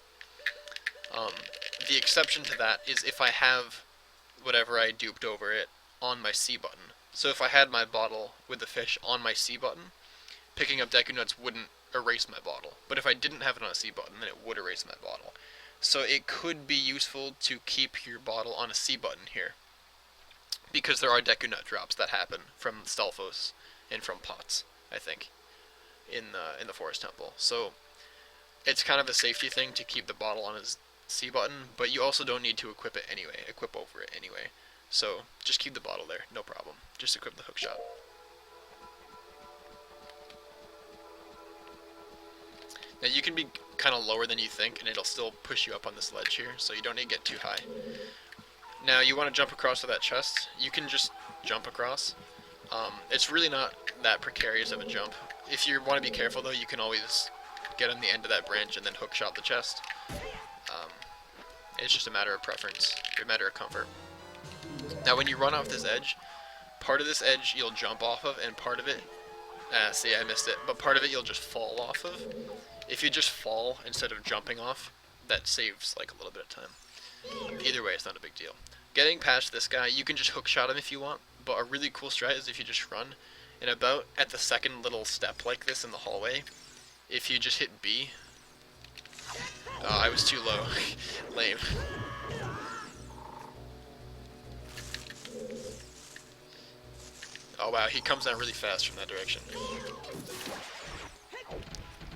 The exception to that is if I have whatever I duped over it on my C button. So if I had my bottle with the fish on my C button, picking up Deku Nuts wouldn't erase my bottle. But if I didn't have it on a C button, then it would erase my bottle. So it could be useful to keep your bottle on a C button here, because there are Deku Nut drops that happen from Stalfos and from pots, I think, in the Forest Temple. So it's kind of a safety thing to keep the bottle on his C button, but you also don't need to equip it anyway, equip over it anyway. So just keep the bottle there, no problem. Just equip the hook shot. Now you can be kind of lower than you think, and it'll still push you up on this ledge here, so you don't need to get too high. Now you want to jump across to that chest. You can just jump across. It's really not that precarious of a jump. If you want to be careful though, you can always get on the end of that branch and then hook shot the chest. It's just a matter of preference, a matter of comfort. Now when you run off this edge, part of this edge you'll jump off of, and part of it, see I missed it, but part of it you'll just fall off of. If you just fall instead of jumping off, that saves like a little bit of time. Either way, it's not a big deal. Getting past this guy, you can just hook shot him if you want, but a really cool strat is if you just run And about at the second little step like this in the hallway, if you just hit B... Oh, I was too low. Lame. Oh wow, he comes down really fast from that direction.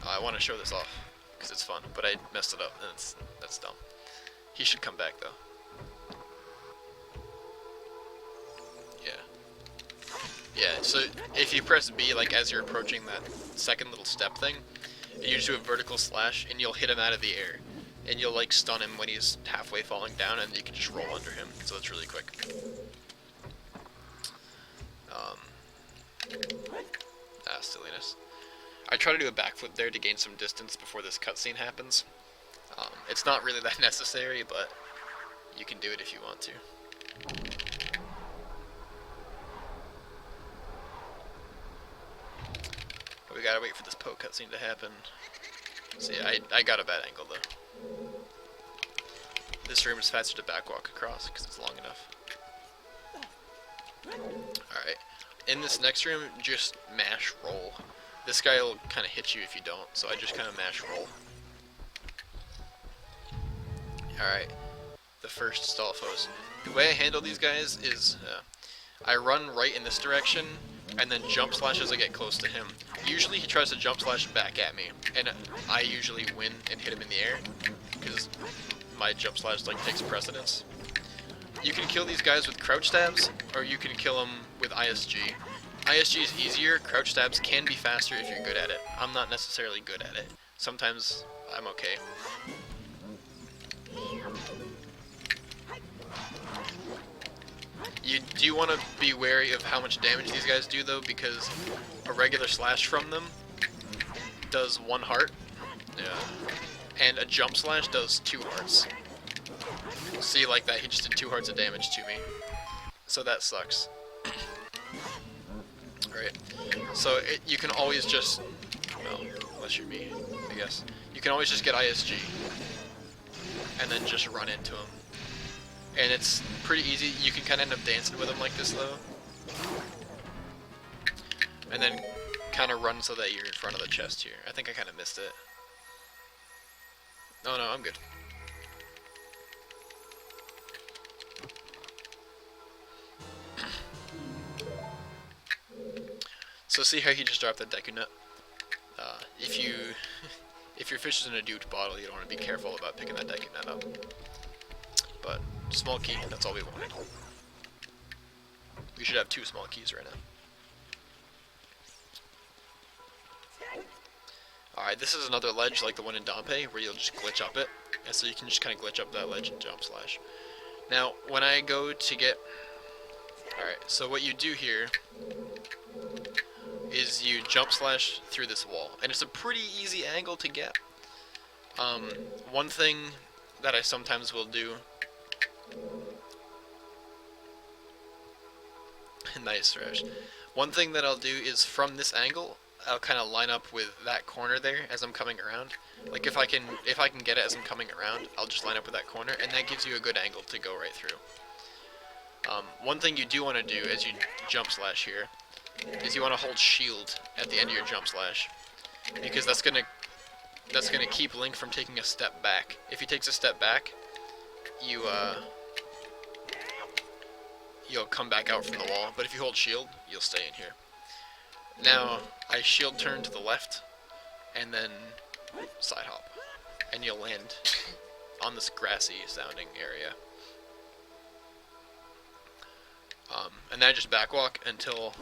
I want to show this off, because it's fun, but I messed it up, and that's dumb. He should come back, though. Yeah. Yeah, so if you press B, like, as you're approaching that second little step thing, you just do a vertical slash, and you'll hit him out of the air. And you'll, like, stun him when he's halfway falling down, and you can just roll under him, so it's really quick. Silliness. I try to do a backflip there to gain some distance before this cutscene happens. It's not really that necessary, but you can do it if you want to. We gotta wait for this Poe cutscene to happen. See, I got a bad angle though. This room is faster to backwalk across because it's long enough. Alright. In this next room, just mash roll. This guy will kind of hit you if you don't, so I just kind of mash roll. Alright, the first stall foes. The way I handle these guys is I run right in this direction and then jump slash as I get close to him. Usually he tries to jump slash back at me, and I usually win and hit him in the air because my jump slash like takes precedence. You can kill these guys with crouch stabs, or you can kill them with ISG. ISG is easier, crouch stabs can be faster if you're good at it. I'm not necessarily good at it. Sometimes I'm okay. You do want to be wary of how much damage these guys do though, because a regular slash from them does 1 heart, and a jump slash does 2 hearts. See, like that, he just did 2 hearts of damage to me. So that sucks. Alright, so you can always just, well, unless you're me, I guess. You can always just get ISG, and then just run into him. And it's pretty easy, you can kind of end up dancing with him like this though. And then kind of run so that you're in front of the chest here. I think I kind of missed it. Oh no, I'm good. So see how he just dropped that Deku Nut? If your fish is in a duped bottle, you don't want to be careful about picking that Deku Nut up. But small key, that's all we wanted. We should have 2 small keys right now. Alright, this is another ledge like the one in Dompe, where you'll just glitch up it. And so you can just kind of glitch up that ledge and jump slash. Now, when I go to get... Alright, so what you do here is you jump slash through this wall. And it's a pretty easy angle to get. One thing that I sometimes will do... Nice, Rash. One thing that I'll do is from this angle, I'll kind of line up with that corner there as I'm coming around. Like if I can get it as I'm coming around, I'll just line up with that corner, and that gives you a good angle to go right through. One thing you do want to do as you jump slash here is you want to hold shield at the end of your jump slash, because that's gonna keep Link from taking a step back. If he takes a step back, you'll come back out from the wall, but if you hold shield, you'll stay in here. Now, I shield turn to the left, and then side hop, and you'll land on this grassy sounding area. And then I just backwalk until,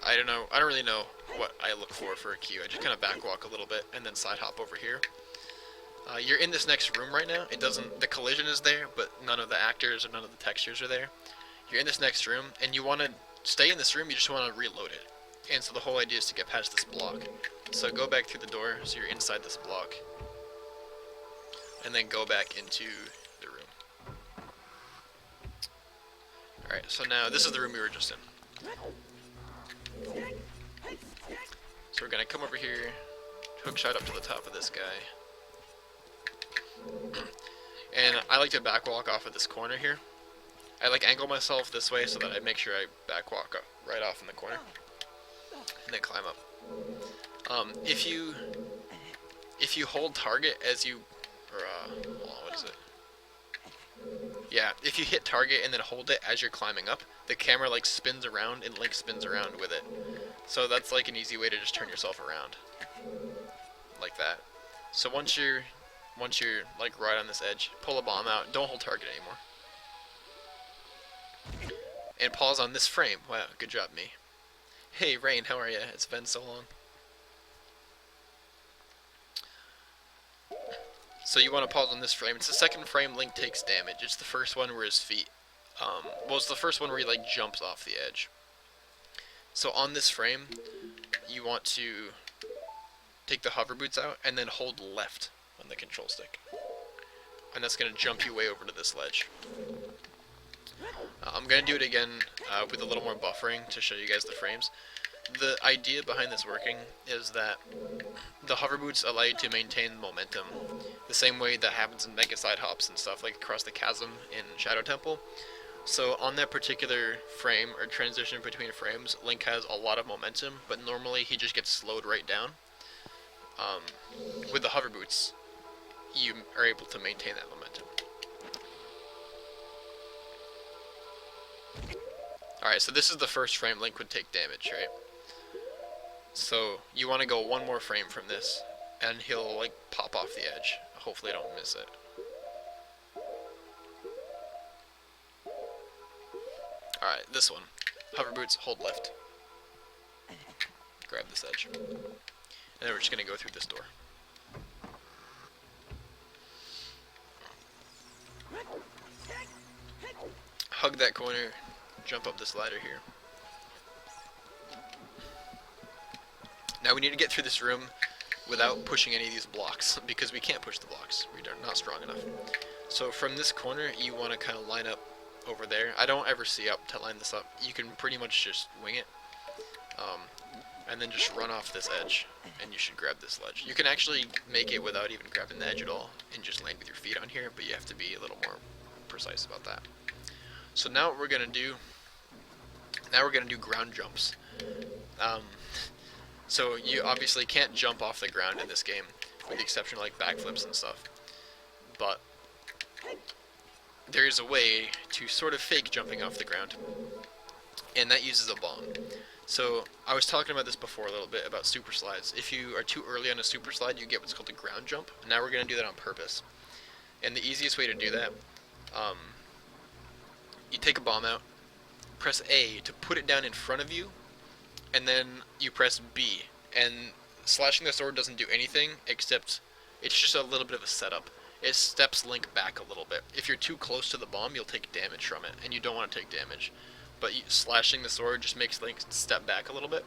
I don't really know what I look for a cue. I just kind of backwalk a little bit, and then side hop over here. You're in this next room right now. The collision is there, but none of the actors or none of the textures are there. You're in this next room, and you want to stay in this room, you just want to reload it. And so the whole idea is to get past this block. So go back through the door, so you're inside this block. And then go back into the room. Alright, so now this is the room we were just in. So we're going to come over here, hook shot up to the top of this guy. And I like to backwalk off of this corner here. I like angle myself this way so that I make sure I backwalk up right off in the corner. and then climb up. If you hold target as you, or hold on, what is it? Yeah, if you hit target and then hold it as you're climbing up, the camera like spins around and Link spins around with it. So that's like an easy way to just turn yourself around, like that. So once you're like right on this edge, pull a bomb out. Don't hold target anymore. And pause on this frame. Wow, good job, me. Hey, Rain, how are ya? It's been so long. So you want to pause on this frame. It's the second frame Link takes damage. It's the first one where his feet, well, it's the first one where he like jumps off the edge. So on this frame, you want to take the hover boots out and then hold left on the control stick. And that's going to jump you way over to this ledge. I'm going to do it again with a little more buffering to show you guys the frames. The idea behind this working is that the hover boots allow you to maintain momentum the same way that happens in mega side hops and stuff, like across the chasm in Shadow Temple. So on that particular frame, or transition between frames, Link has a lot of momentum, but normally he just gets slowed right down. With the hover boots, you are able to maintain that momentum. Alright, so this is the first frame Link would take damage, right? So you want to go one more frame from this, and he'll like pop off the edge. Hopefully I don't miss it. Alright, this one. Hover boots, hold left. Grab this edge. And then we're just going to go through this door. Hug that corner, jump up this ladder here. Now we need to get through this room without pushing any of these blocks, because we can't push the blocks. We're not strong enough. So from this corner, you want to kind of line up over there. I don't ever see up to line this up. You can pretty much just wing it. And then just run off this edge, and you should grab this ledge. You can actually make it without even grabbing the edge at all, and just land with your feet on here, but you have to be a little more precise about that. So now what we're going to do, ground jumps. So you obviously can't jump off the ground in this game, with the exception of like backflips and stuff. But there is a way to sort of fake jumping off the ground, and that uses a bomb. So I was talking about this before a little bit about super slides. If you are too early on a super slide, you get what's called a ground jump. Now we're going to do that on purpose. And the easiest way to do that, you take a bomb out, press A to put it down in front of you, and then you press B. And slashing the sword doesn't do anything, except it's just a little bit of a setup. It steps Link back a little bit. If you're too close to the bomb, you'll take damage from it, and you don't want to take damage. But slashing the sword just makes Link step back a little bit,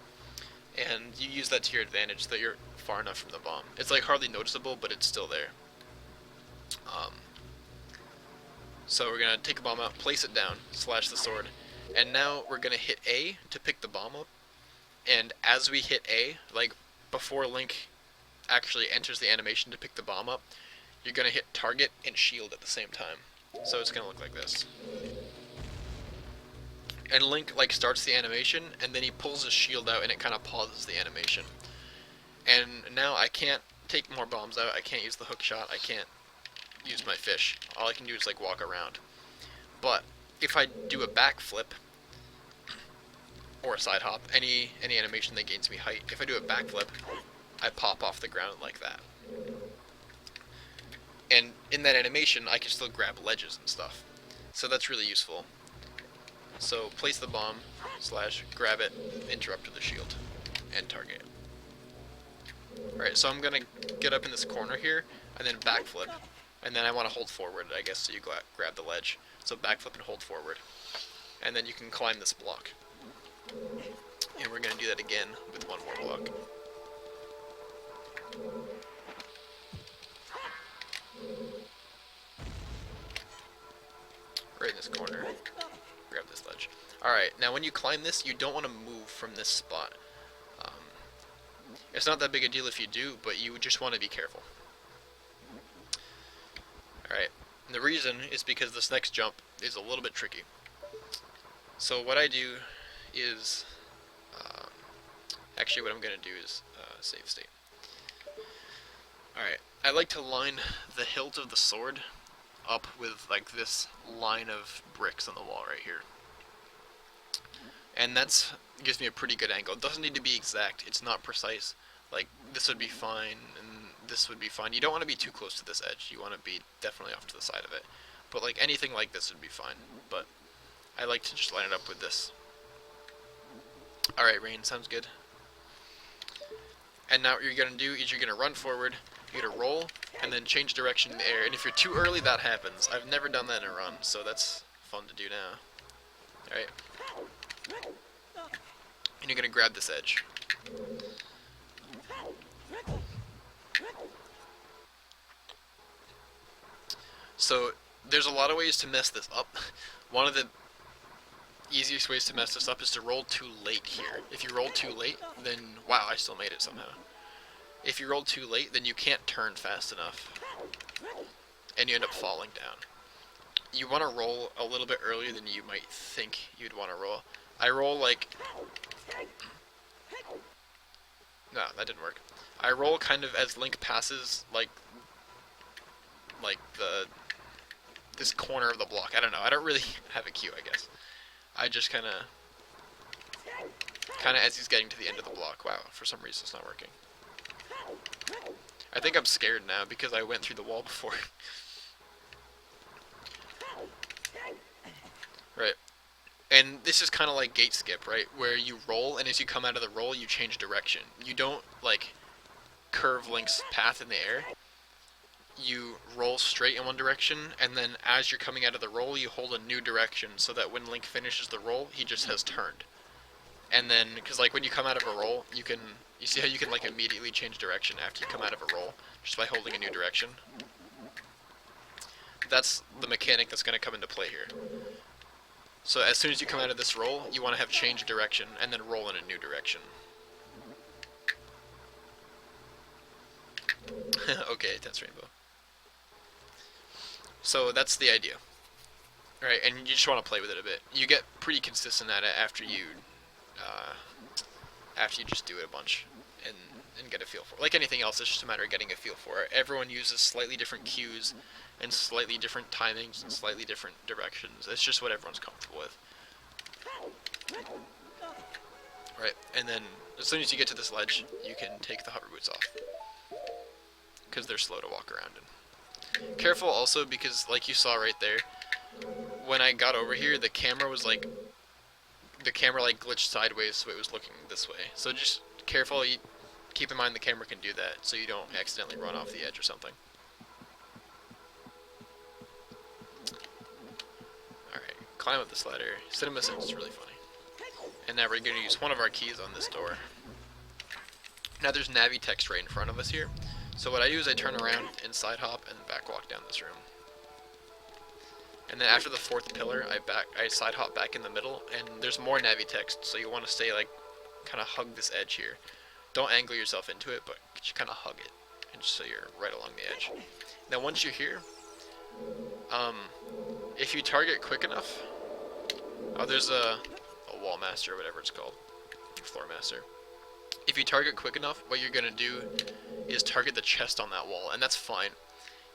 and you use that to your advantage so that you're far enough from the bomb. It's like hardly noticeable, but it's still there. So we're going to take a bomb out, place it down, slash the sword, and now we're going to hit A to pick the bomb up. And as we hit A, like before Link actually enters the animation to pick the bomb up, you're going to hit target and shield at the same time. So it's going to look like this. And Link like starts the animation, and then he pulls his shield out, and it kind of pauses the animation. And now I can't take more bombs out. I can't use the hook shot. I can't use my fish. All I can do is like walk around. But if I do a backflip or a side hop, any animation that gains me height, if I do a backflip, I pop off the ground like that. And in that animation, I can still grab ledges and stuff. So that's really useful. So place the bomb, slash, grab it, interrupt with the shield, and target. Alright, so I'm going to get up in this corner here, and then backflip. And then I want to hold forward, I guess, so you grab the ledge. So backflip and hold forward. And then you can climb this block. And we're going to do that again with one more block. Right in this corner. Grab this ledge. Alright, now when you climb this, you don't want to move from this spot. It's not that big a deal if you do, but you just want to be careful. Alright, and the reason is because this next jump is a little bit tricky. So what I do is, Actually, what I'm going to do is save state. Alright, I like to line the hilt of the sword up with like this line of bricks on the wall right here. And that gives me a pretty good angle. It doesn't need to be exact, it's not precise. Like, this would be fine, and this would be fine. You don't want to be too close to this edge, you want to be definitely off to the side of it. But like, anything like this would be fine. But I like to just line it up with this. Alright, Rain, sounds good. And now what you're going to do is you're going to run forward, you're going to roll, and then change direction in the air. And if you're too early, that happens. I've never done that in a run, so that's fun to do now. Alright. And you're going to grab this edge. So, there's a lot of ways to mess this up. One of the easiest ways to mess this up is to roll too late here. If you roll too late, then wow, I still made it somehow. If you roll too late, then you can't turn fast enough, and you end up falling down. You want to roll a little bit earlier than you might think you'd want to roll. I roll like... No, that didn't work. I roll kind of as Link passes, like this corner of the block. I don't know. I don't really have a cue, I guess. I just kind of as he's getting to the end of the block. Wow, for some reason it's not working. I think I'm scared now because I went through the wall before. Right. And this is kind of like gate skip, right? Where you roll, and as you come out of the roll, you change direction. You don't, like, curve Link's path in the air. You roll straight in one direction, and then as you're coming out of the roll, you hold a new direction, so that when Link finishes the roll, he just has turned. And then, because like when you come out of a roll, you see how you can like immediately change direction after you come out of a roll, just by holding a new direction? That's the mechanic that's going to come into play here. So as soon as you come out of this roll, you want to have changed direction, and then roll in a new direction. Okay, Tense Rainbow. So that's the idea. Alright, and you just want to play with it a bit. You get pretty consistent at it after you just do it a bunch and get a feel for it. Like anything else, it's just a matter of getting a feel for it. Everyone uses slightly different cues and slightly different timings and slightly different directions. It's just what everyone's comfortable with. Right, and then as soon as you get to this ledge, you can take the hover boots off, because they're slow to walk around in. Careful also, because like you saw right there, when I got over here, the camera glitched sideways, so it was looking this way. So just careful, keep in mind the camera can do that, so you don't accidentally run off the edge or something. Alright, climb up this ladder. Cinema Sense is really funny. And now we're going to use one of our keys on this door. Now there's Navi text right in front of us here. So what I do is I turn around and side hop and back walk down this room. And then after the fourth pillar, I side hop back in the middle, and there's more Navi text, so you want to stay like, kind of hug this edge here. Don't angle yourself into it, but you kind of hug it, and just so you're right along the edge. Now once you're here, if you target quick enough, there's a wall master or whatever it's called, floor master. If you target quick enough, what you're gonna do is target the chest on that wall, and that's fine.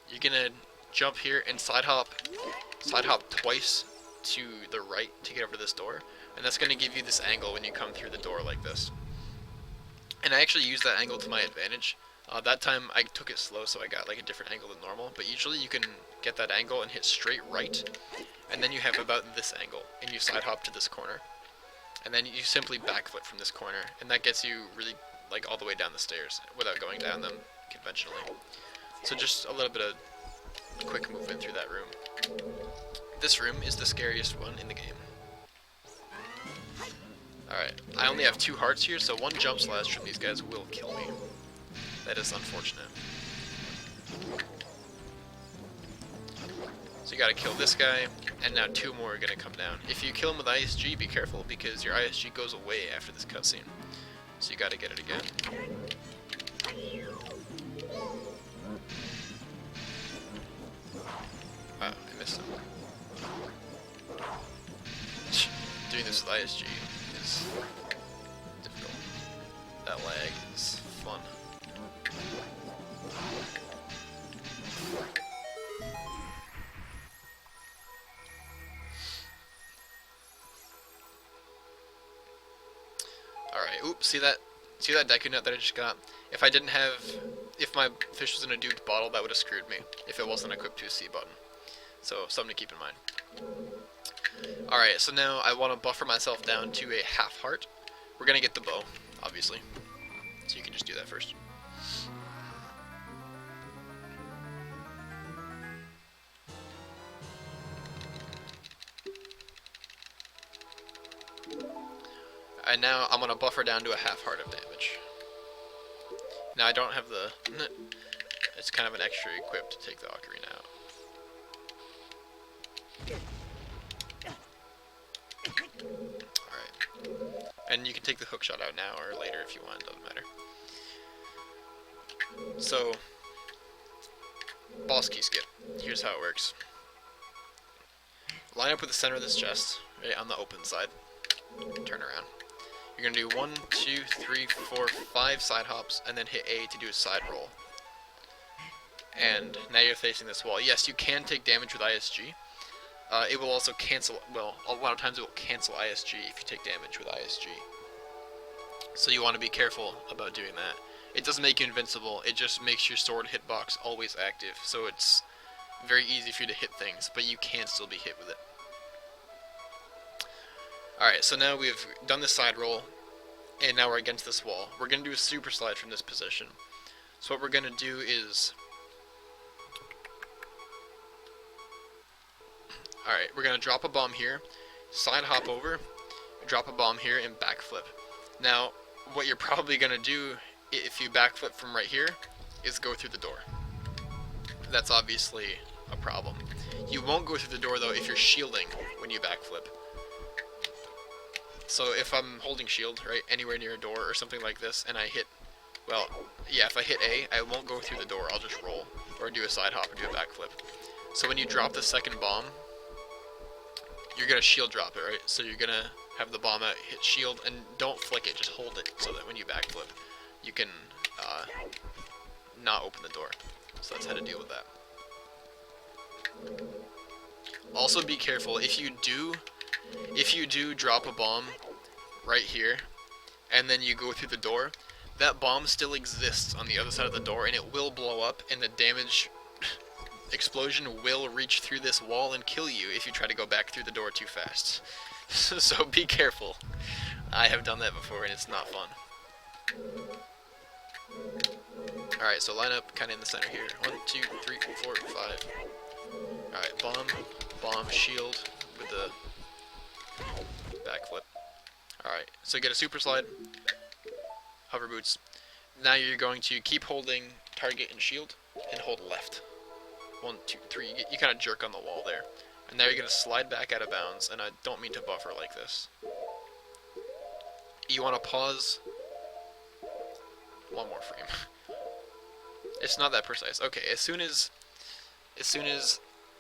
You're gonna jump here and side hop twice to the right to get over to this door, and that's gonna give you this angle when you come through the door like this. And I actually used that angle to my advantage. That time I took it slow, so I got like a different angle than normal, but usually you can get that angle and hit straight right, and then you have about this angle, and you side hop to this corner. And then you simply backfoot from this corner, and that gets you really like all the way down the stairs without going down them conventionally. So just a little bit of quick movement through that room. This room is the scariest one in the game. Alright, I only have 2 hearts here, so one jump slash from these guys will kill me. That is unfortunate. So you gotta kill this guy, and now 2 more are gonna come down. If you kill him with ISG, be careful, because your ISG goes away after this cutscene. So you gotta get it again. Wow, I missed him. Doing this with ISG is difficult. Alright, oops, see that Deku Nut that I just got? If my fish was in a duped bottle, that would have screwed me, if it wasn't equipped to a C button. So, something to keep in mind. Alright, so now I want to buffer myself down to a half heart. We're gonna get the bow, obviously. So you can just do that first. And now I'm gonna buffer down to a half heart of damage. Now I don't have the... It's kind of an extra equip to take the ocarina out. Alright. And you can take the hook shot out now or later if you want, it doesn't matter. So, boss key skip. Here's how it works. Line up with the center of this chest, right on the open side. Turn around. You're going to do 1, 2, 3, 4, 5 side hops, and then hit A to do a side roll. And now you're facing this wall. Yes, you can take damage with ISG. It will also cancel, well, a lot of times it will cancel ISG if you take damage with ISG. So you want to be careful about doing that. It doesn't make you invincible, it just makes your sword hitbox always active, so it's very easy for you to hit things, but you can still be hit with it. Alright, so now we've done the side roll, and now we're against this wall. We're going to do a super slide from this position. So what we're going to do is... Alright, we're going to drop a bomb here, side hop over, drop a bomb here, and backflip. Now, what you're probably going to do if you backflip from right here is go through the door. That's obviously a problem. You won't go through the door though if you're shielding when you backflip. So if I'm holding shield, right, anywhere near a door or something like this, and I hit, well, yeah, if I hit A, I won't go through the door, I'll just roll, or do a side hop or do a backflip. So when you drop the second bomb, you're going to shield drop it, right? So you're going to have the bomb out, hit shield, and don't flick it, just hold it, so that when you backflip, you can not open the door. So that's how to deal with that. Also be careful, if you do drop a bomb right here, and then you go through the door, that bomb still exists on the other side of the door, and it will blow up, and the damage explosion will reach through this wall and kill you if you try to go back through the door too fast. So be careful. I have done that before, and it's not fun. Alright, so line up kind of in the center here. 1, 2, 3, 4, 5. Alright, bomb, shield with the backflip. Alright, so get a super slide, hover boots. Now you're going to keep holding target and shield, and hold left. 1, 2, 3, you kind of jerk on the wall there. And now you're going to slide back out of bounds, and I don't mean to buffer like this. You want to pause one more frame. It's not that precise. Okay, as soon as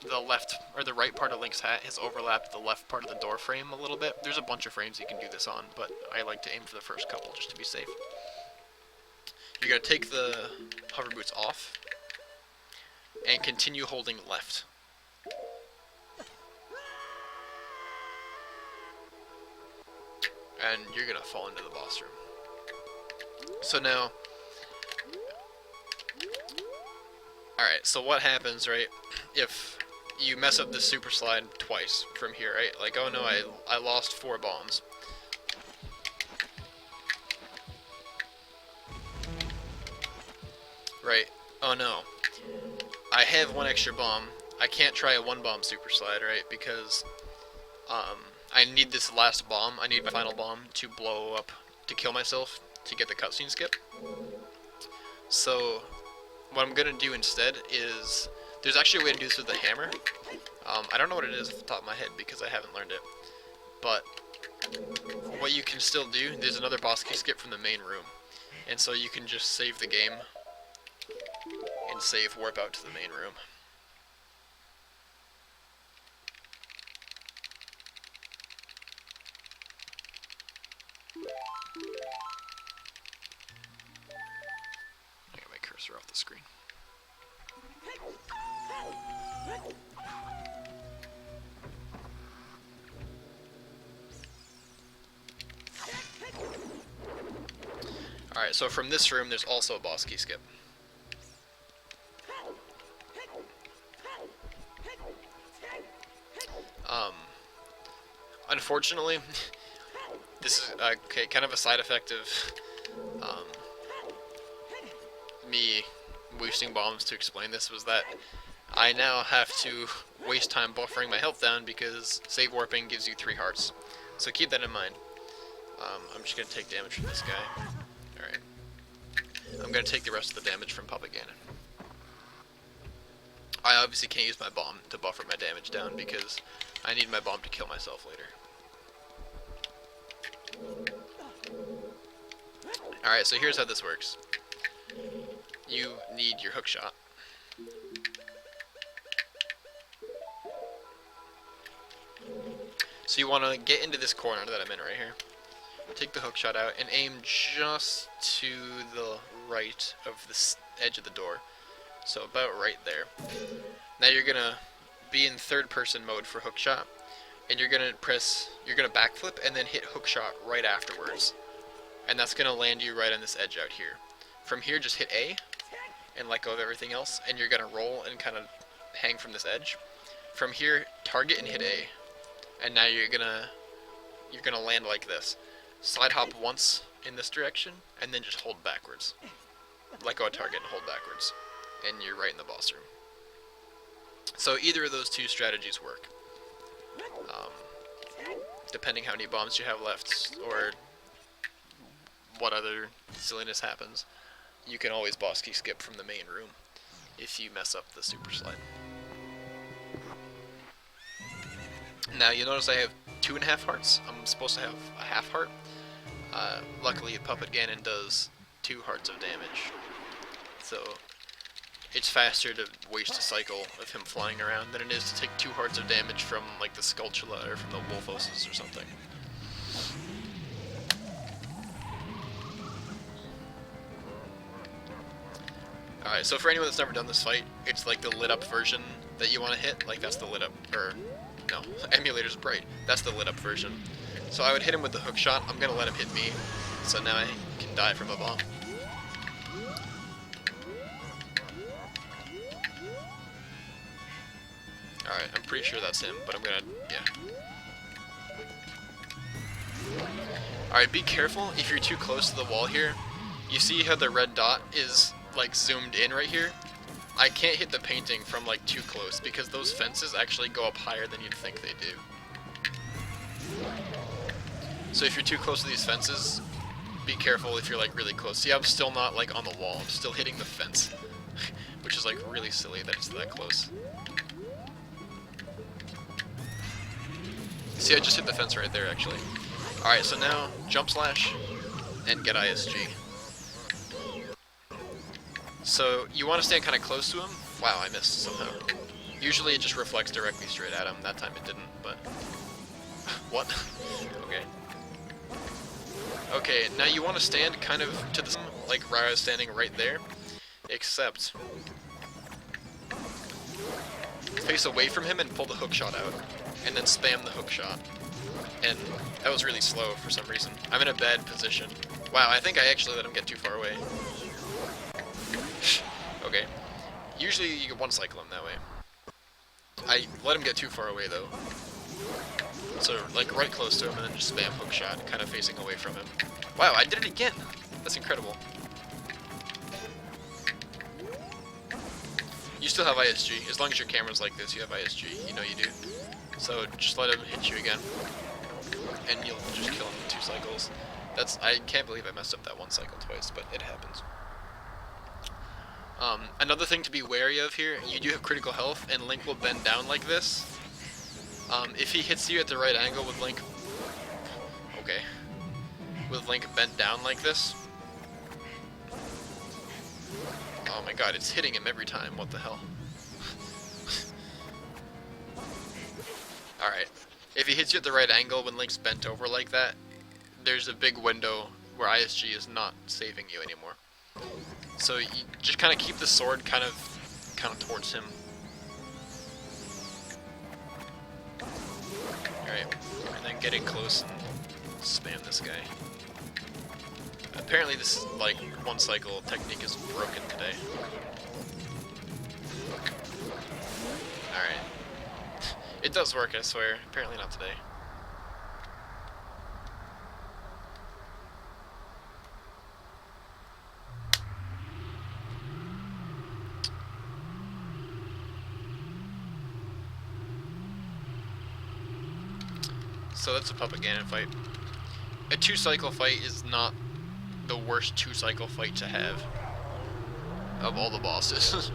the left or the right part of Link's hat has overlapped the left part of the door frame a little bit, there's a bunch of frames you can do this on, but I like to aim for the first couple just to be safe. You're going to take the hover boots off and continue holding left. And you're going to fall into the boss room. So now, alright, so what happens, right, if you mess up the super slide twice from here, right? Like, oh no, I lost 4 bombs. Right, oh no. I have 1 extra bomb. I can't try a 1 bomb super slide, right? Because I need this last bomb. I need my final bomb to blow up, to kill myself, to get the cutscene skip. So what I'm gonna do instead is, there's actually a way to do this with the hammer. I don't know what it is off the top of my head because I haven't learned it. But what you can still do, there's another boss key skip from the main room. And so you can just save the game and save warp out to the main room. I got my cursor off the screen. Alright, so from this room, there's also a boss key skip. Unfortunately, this is kind of a side effect of me wasting bombs to explain this, was that I now have to waste time buffering my health down because save warping gives you 3 hearts. So keep that in mind. I'm just going to take damage from this guy. Alright. I'm going to take the rest of the damage from Papa Ganon. I obviously can't use my bomb to buffer my damage down because I need my bomb to kill myself later. Alright, so here's how this works. You need your hook shot. So you want to get into this corner that I'm in right here. Take the hook shot out and aim just to the right of the edge of the door. So about right there. Now you're gonna be in third person mode for hook shot, and you're gonna backflip and then hit hook shot right afterwards. And that's gonna land you right on this edge out here. From here, just hit A and let go of everything else, and you're gonna roll and kind of hang from this edge. From here, target and hit A, and now you're gonna land like this. Side hop once in this direction, and then just hold backwards. Let go of target and hold backwards, and you're right in the boss room. So either of those two strategies work, depending how many bombs you have left or what other silliness happens. You can always boss key skip from the main room if you mess up the super slide. Now you notice I have 2.5 hearts. I'm supposed to have a half heart. Luckily Puppet Ganon does 2 hearts of damage, so it's faster to waste a cycle of him flying around than it is to take 2 hearts of damage from like the Skulltula or from the Wolfoses or something. Alright, so for anyone that's never done this fight, it's like the lit up version that you want to hit. Like that's the lit up, or no, emulator's bright. That's the lit up version. So I would hit him with the hook shot. I'm gonna let him hit me, so now I can die from a bomb. Alright, I'm pretty sure that's him, but I'm gonna, yeah. Alright, be careful if you're too close to the wall here. You see how the red dot is like zoomed in right here? I can't hit the painting from like too close because those fences actually go up higher than you'd think they do. So if you're too close to these fences, be careful if you're like really close. See, I'm still not like on the wall, I'm still hitting the fence, which is like really silly that it's that close. See, I just hit the fence right there actually. Alright, so now jump slash and get ISG. So you want to stand kind of close to him. Wow, I missed somehow. Usually it just reflects directly straight at him. That time it didn't, but... What? Okay. Okay, now you want to stand kind of to the... like Rara is standing right there. Except... face away from him and pull the hook shot out. And then spam the hook shot. And that was really slow for some reason. I'm in a bad position. Wow, I think I actually let him get too far away. Okay. Usually you can one cycle him that way. I let him get too far away though. So like right close to him and then just spam hook shot, kind of facing away from him. Wow, I did it again! That's incredible. You still have ISG. As long as your camera's like this, you have ISG. You know you do. So just let him hit you again. And you'll just kill him in 2 cycles. I can't believe I messed up that 1 cycle twice, but it happens. Another thing to be wary of here, you do have critical health, and Link will bend down like this. If he hits you at the right angle with Link... Okay. With Link bent down like this... Oh my god, it's hitting him every time, what the hell. Alright. If he hits you at the right angle when Link's bent over like that, there's a big window where ISG is not saving you anymore. So you just kind of keep the sword kind of towards him. Alright, and then get in close and spam this guy. God. Apparently this, like, one cycle technique is broken today. Alright. It does work, I swear. Apparently not today. So that's a puppet Ganon fight. A 2-cycle fight is not the worst 2-cycle fight to have of all the bosses.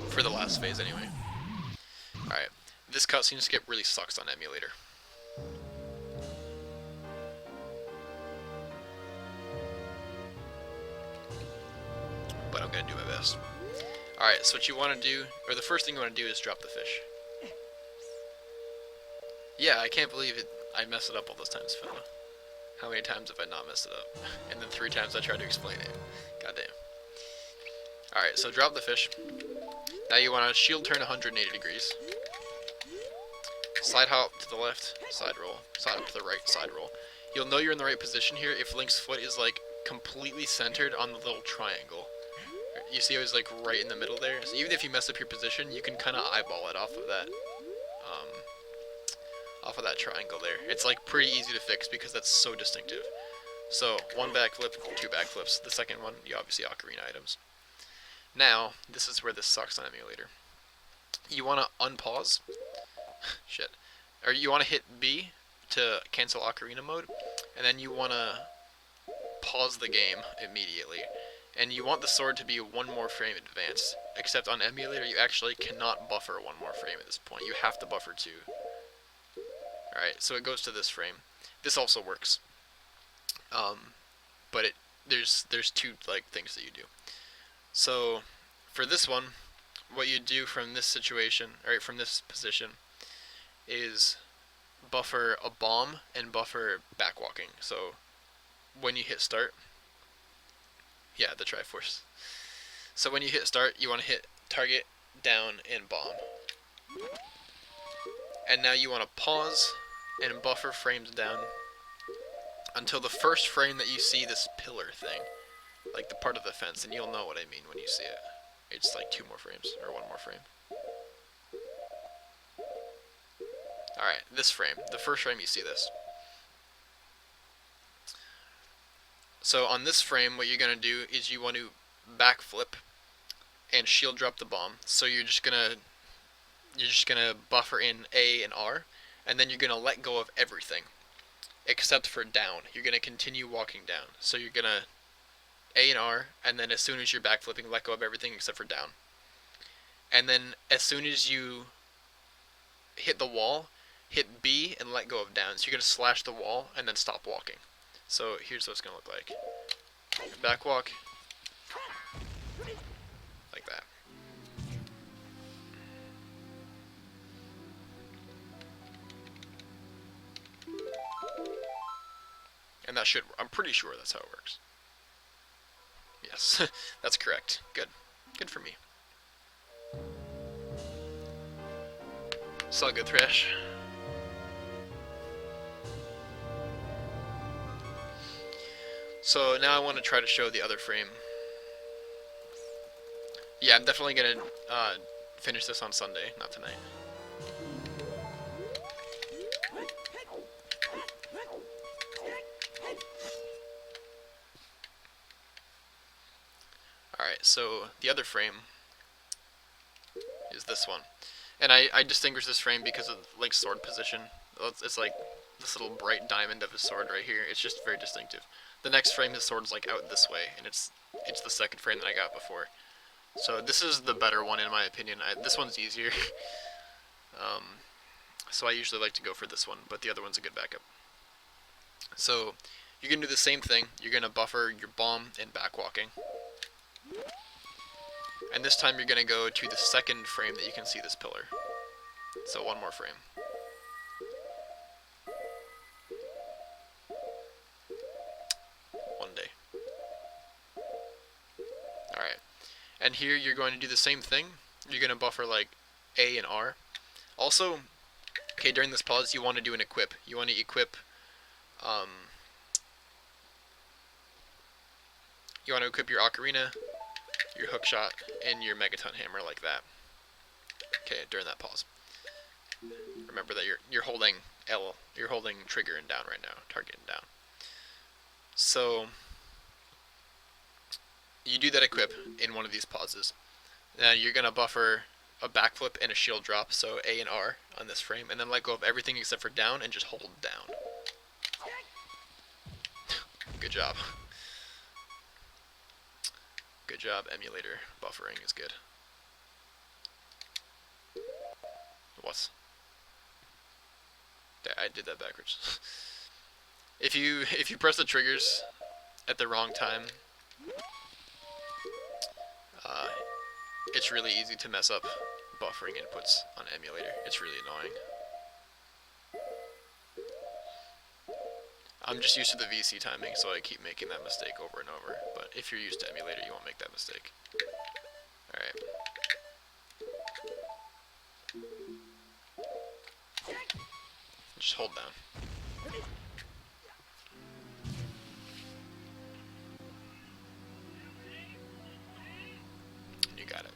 For the last phase, anyway. Alright. This cutscene skip really sucks on emulator. But I'm gonna do my best. Alright, so what you want to do, or the first thing you want to do is drop the fish. Yeah, I can't believe it. I messed it up all those times, fella. How many times have I not messed it up? And then 3 times I tried to explain it. Goddamn. Alright, so drop the fish. Now you want to shield turn 180 degrees. Side hop to the left, side roll. Side hop to the right, side roll. You'll know you're in the right position here if Link's foot is like completely centered on the little triangle. You see how he's like right in the middle there? So even if you mess up your position, you can kind of eyeball it off of that triangle there. It's like pretty easy to fix because that's so distinctive. So 1 backflip, 2 backflips. The second one, you obviously ocarina items. Now, this is where this sucks on emulator. You want to unpause. Shit. Or you want to hit B to cancel ocarina mode, and then you want to pause the game immediately. And you want the sword to be 1 more frame advanced. Except on emulator, you actually cannot buffer 1 more frame at this point. You have to buffer 2. Alright, so it goes to this frame. This also works. But there's 2 like things that you do. So for this one, what you do from this situation, or from this position, is buffer a bomb and buffer backwalking. So when you hit start, yeah, the Triforce. So when you hit start, you want to hit target, down, and bomb. And now you want to pause and buffer frames down until the first frame that you see this pillar thing, like the part of the fence, and you'll know what I mean when you see it. It's like 2 more frames, or 1 more frame. Alright, this frame. The first frame you see this. So on this frame, what you're going to do is you want to backflip and shield drop the bomb. So you're just gonna buffer in A and R, and then you're gonna let go of everything except for down. You're gonna continue walking down. So you're gonna A and R, and then as soon as you're backflipping, let go of everything except for down. And then as soon as you hit the wall, hit B and let go of down. So you're gonna slash the wall and then stop walking. So here's what it's gonna look like. Back walk. Like that. And that should, I'm pretty sure that's how it works. Yes, that's correct. Good. Good for me. It's all good, Thrash. So now I want to try to show the other frame. Yeah, I'm definitely going to finish this on Sunday, not tonight. Alright, so the other frame is this one. And I distinguish this frame because of Link's sword position. It's like this little bright diamond of his sword right here. It's just very distinctive. The next frame, his sword's like out this way, and it's the second frame that I got before. So this is the better one in my opinion. This one's easier. So I usually like to go for this one, but the other one's a good backup. So you're going to do the same thing. You're going to buffer your bomb and backwalking. And this time you're going to go to the second frame that you can see this pillar. So 1 more frame. One day. Alright. And here you're going to do the same thing. You're going to buffer like A and R. Also, okay, during this pause you want to do an equip. You want to equip you want to equip your ocarina, your hookshot, and your megaton hammer like that. Okay, during that pause. Remember that you're holding L, you're holding trigger and down right now, target and down. So you do that equip in one of these pauses. Now you're gonna buffer a backflip and a shield drop, so A and R on this frame, and then let go of everything except for down and just hold down. Good job. Good job, emulator. Buffering is good. What? I did that backwards. If you press the triggers at the wrong time, it's really easy to mess up buffering inputs on emulator. It's really annoying. I'm just used to the VC timing, so I keep making that mistake over and over. But if you're used to emulator, you won't make that mistake. Alright. Just hold down. You got it.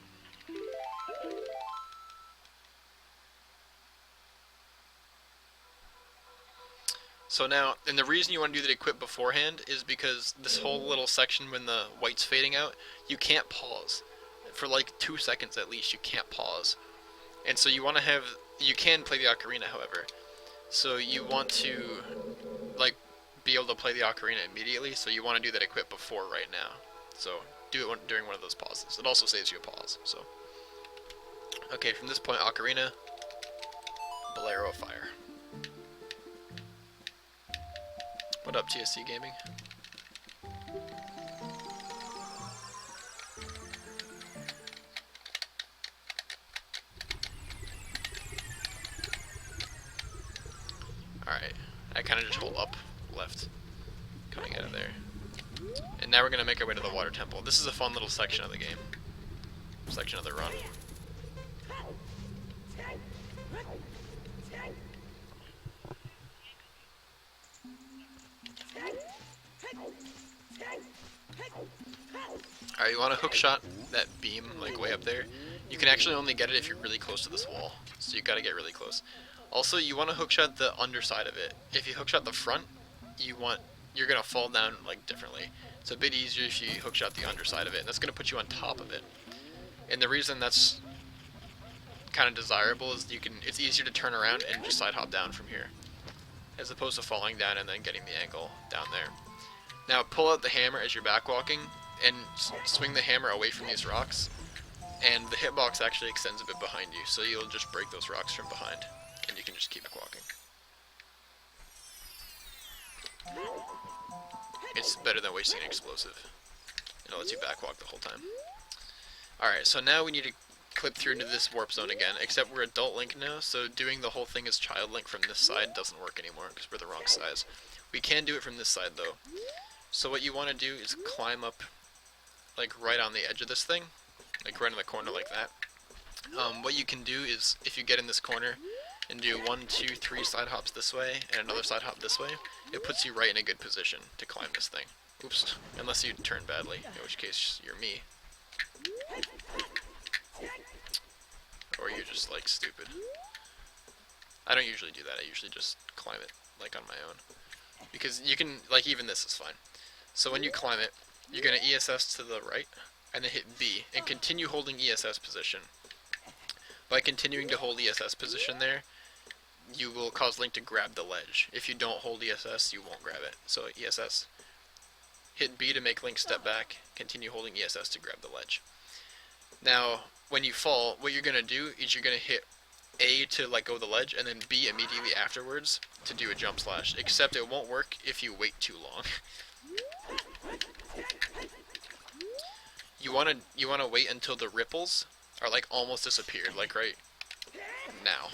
So now, and the reason you want to do the equip beforehand is because this whole little section when the white's fading out, you can't pause. For like 2 seconds at least, you can't pause. And so you want to have, you can play the ocarina, however. So you want to, like, be able to play the ocarina immediately, so you want to do that equip before right now. So do it during one of those pauses. It also saves you a pause, so. Okay, from this point, ocarina, Bolero of Fire. What up, TSC Gaming? Alright, I kind of just hold up, left, coming out of there. And now we're going to make our way to the water temple. This is a fun little section of the game. Section of the run. Alright, you want to hookshot that beam, like, way up there. You can actually only get it if you're really close to this wall. So you gotta get really close. Also, you want to hookshot the underside of it. If you hookshot the front, you're gonna fall down, like, differently. It's a bit easier if you hookshot the underside of it, and that's gonna put you on top of it. And the reason that's kind of desirable is it's easier to turn around and just side hop down from here, as opposed to falling down and then getting the angle down there. Now pull out the hammer as you're back walking, and swing the hammer away from these rocks, and the hitbox actually extends a bit behind you, so you'll just break those rocks from behind, and you can just keep walking. It's better than wasting an explosive. It lets you back walk the whole time. Alright, so now we need to clip through into this warp zone again, except we're adult Link now, so doing the whole thing as child Link from this side doesn't work anymore, because we're the wrong size. We can do it from this side, though. So what you want to do is climb up, like, right on the edge of this thing, like right in the corner like that. What you can do is, if you get in this corner and do 1, 2, 3 side hops this way, and another side hop this way, it puts you right in a good position to climb this thing. Oops, unless you turn badly, in which case you're me. Or you're just, like, stupid. I don't usually do that, I usually just climb it, like, on my own. Because you can, like, even this is fine. So when you climb it, you're going to ESS to the right, and then hit B, and continue holding ESS position. By continuing to hold ESS position there, you will cause Link to grab the ledge. If you don't hold ESS, you won't grab it. So ESS, hit B to make Link step back, continue holding ESS to grab the ledge. Now, when you fall, what you're going to do is you're going to hit A to let go of the ledge, and then B immediately afterwards to do a jump slash, except it won't work if you wait too long. You wanna wait until the ripples are, like, almost disappeared, like right now,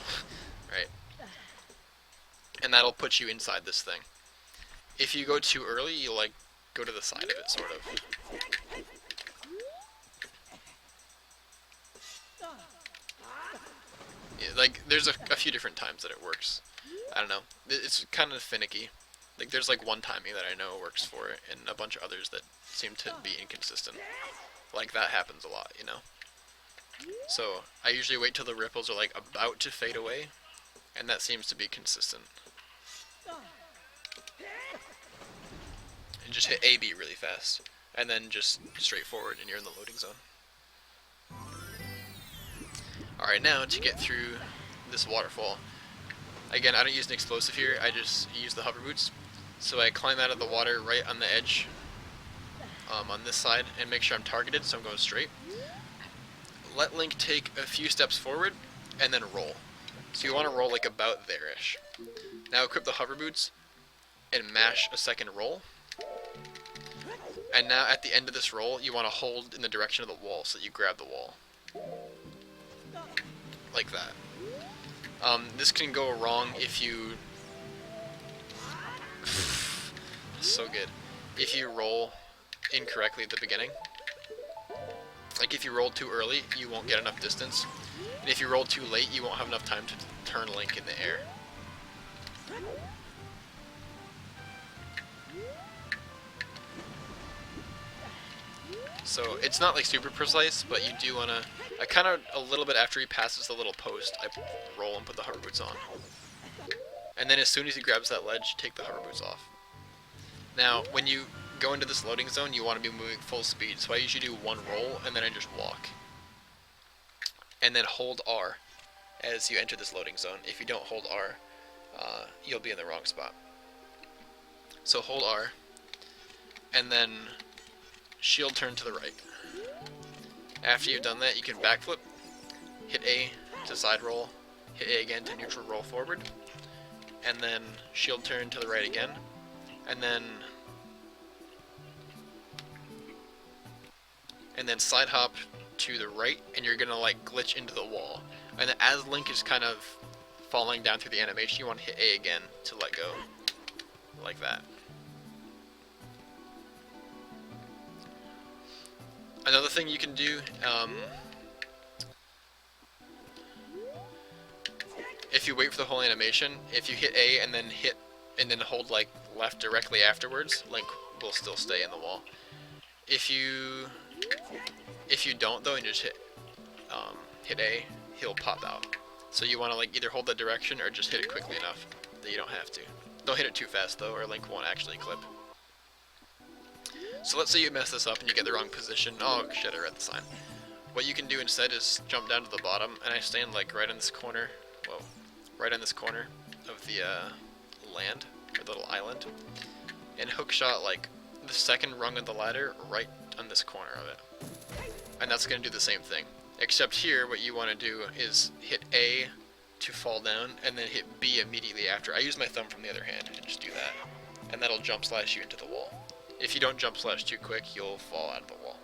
right? And that'll put you inside this thing. If you go too early, you'll, like, go to the side of it, sort of. Yeah, like, there's a few different times that it works. I don't know. It's kind of finicky. Like, there's like one timing that I know works for it, and a bunch of others that seem to be inconsistent. Like, that happens a lot, you know? So, I usually wait till the ripples are like about to fade away, and that seems to be consistent. And just hit AB really fast, and then just straight forward, and you're in the loading zone. Alright, now to get through this waterfall. Again, I don't use an explosive here, I just use the hover boots. So I climb out of the water right on the edge, on this side, and make sure I'm targeted, so I'm going straight. Let Link take a few steps forward, and then roll. So you want to roll like about there-ish. Now equip the hover boots, and mash a second roll. And now at the end of this roll, you want to hold in the direction of the wall, so that you grab the wall. Like that. This can go wrong if you... so good. If you roll incorrectly at the beginning. Like if you roll too early, you won't get enough distance. And if you roll too late, you won't have enough time to turn Link in the air. So it's not like super precise, but you do want to... I kind of, a little bit after he passes the little post, I roll and put the hover boots on. And then as soon as he grabs that ledge, take the hover boots off. Now, when you go into this loading zone, you want to be moving full speed, so I usually do one roll, and then I just walk. And then hold R as you enter this loading zone. If you don't hold R, you'll be in the wrong spot. So hold R, and then shield turn to the right. After you've done that, you can backflip, hit A to side roll, hit A again to neutral roll forward, and then shield turn to the right again, and then side hop to the right, and you're gonna like glitch into the wall. And then as Link is kind of falling down through the animation, you want to hit A again to let go, like that. Another thing you can do, if you wait for the whole animation, if you hit A and then hold like left directly afterwards, Link will still stay in the wall. If you don't though and just hit A, he'll pop out. So you want to like either hold that direction or just hit it quickly enough that you don't have to. Don't hit it too fast though, or Link won't actually clip. So let's say you mess this up and you get the wrong position. Oh shit, I read the sign. What you can do instead is jump down to the bottom, and I stand like right in this corner. Whoa, right in this corner of the land, or little island, and hookshot like the second rung of the ladder right on this corner of it. And that's gonna do the same thing. Except here, what you want to do is hit A to fall down, and then hit B immediately after. I use my thumb from the other hand and just do that, and that'll jump slash you into the wall. If you don't jump slash too quick, you'll fall out of the wall.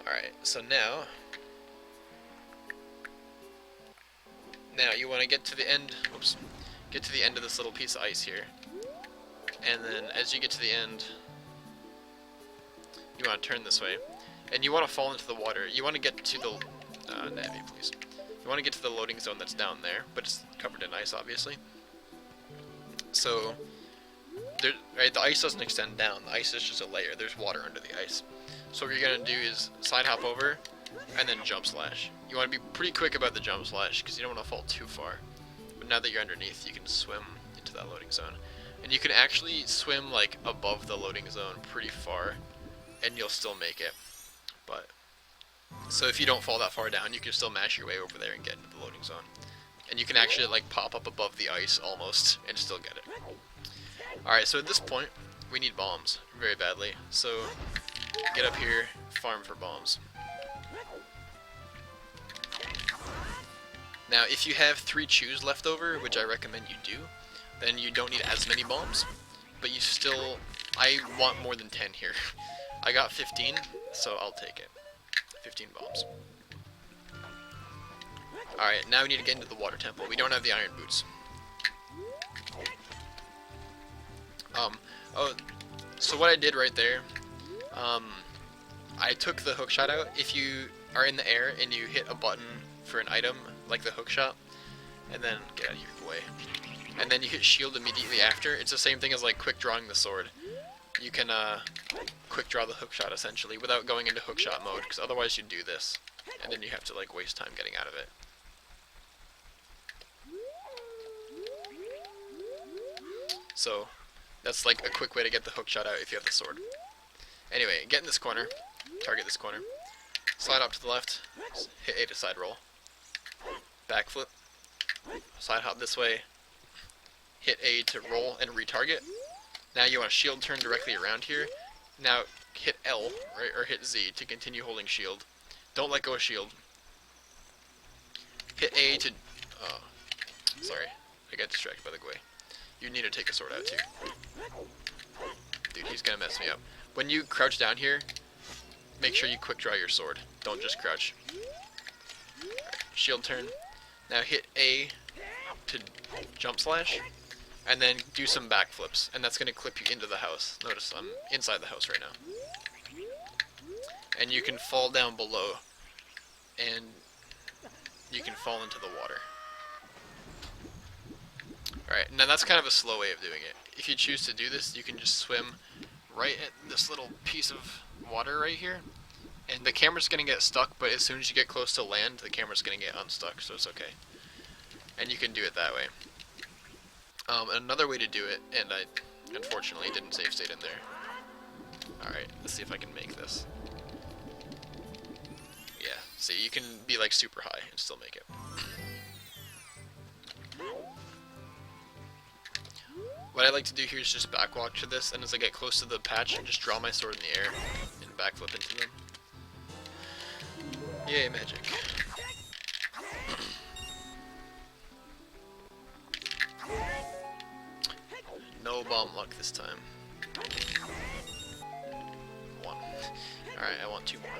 Alright, so now you want to get to the end, get to the end of this little piece of ice here. And then as you get to the end, you want to turn this way. And you want to fall into the water. You want to get to the, Navi please. You want to get to the loading zone that's down there, but it's covered in ice obviously. So, right, the ice doesn't extend down, the ice is just a layer, there's water under the ice. So what you're going to do is side hop over, and then jump slash. You want to be pretty quick about the jump slash, because you don't want to fall too far. But now that you're underneath, you can swim into that loading zone. And you can actually swim like above the loading zone pretty far, and you'll still make it. But so if you don't fall that far down, you can still mash your way over there and get into the loading zone. And you can actually like pop up above the ice almost, and still get it. Alright, so at this point, we need bombs very badly. So get up here, farm for bombs. Now, if you have 3 chews left over, which I recommend you do, then you don't need as many bombs, but you still, I want more than 10 here. I got 15, so I'll take it. 15 bombs. Alright, now we need to get into the water temple. We don't have the iron boots. So what I did right there, I took the hookshot out. If you are in the air and you hit a button for an item, like the hookshot, and then get out of your way. and then you hit shield immediately after. It's the same thing as like quick drawing the sword. You can quick draw the hookshot essentially without going into hookshot mode, because otherwise you'd do this, and then you have to like waste time getting out of it. So that's like a quick way to get the hookshot out if you have the sword. Anyway, get in this corner, target this corner, slide up to the left, hit A to side roll, backflip, side hop this way, hit A to roll and retarget. Now you want to shield turn directly around here. Now hit L, right, or hit Z to continue holding shield. Don't let go of shield. Hit A to... Oh, sorry, I got distracted by the Gwei. You need to take a sword out too. Dude, he's gonna mess me up. When you crouch down here, make sure you quick draw your sword. Don't just crouch. Right, shield turn. Now hit A to jump slash, and then do some backflips, and that's gonna clip you into the house. Notice I'm inside the house right now. And you can fall down below, and you can fall into the water. Alright, now that's kind of a slow way of doing it. If you choose to do this, you can just swim right at this little piece of water right here, and the camera's gonna get stuck, but as soon as you get close to land, the camera's gonna get unstuck, so it's okay. And you can do it that way. Another way to do it, and I unfortunately didn't save state in there. Alright, let's see if I can make this. Yeah, see, you can be like super high and still make it. What I like to do here is just backwalk to this, and as I get close to the patch, just draw my sword in the air and backflip into them. Yay, magic. No bomb luck this time. One. Alright, I want two more.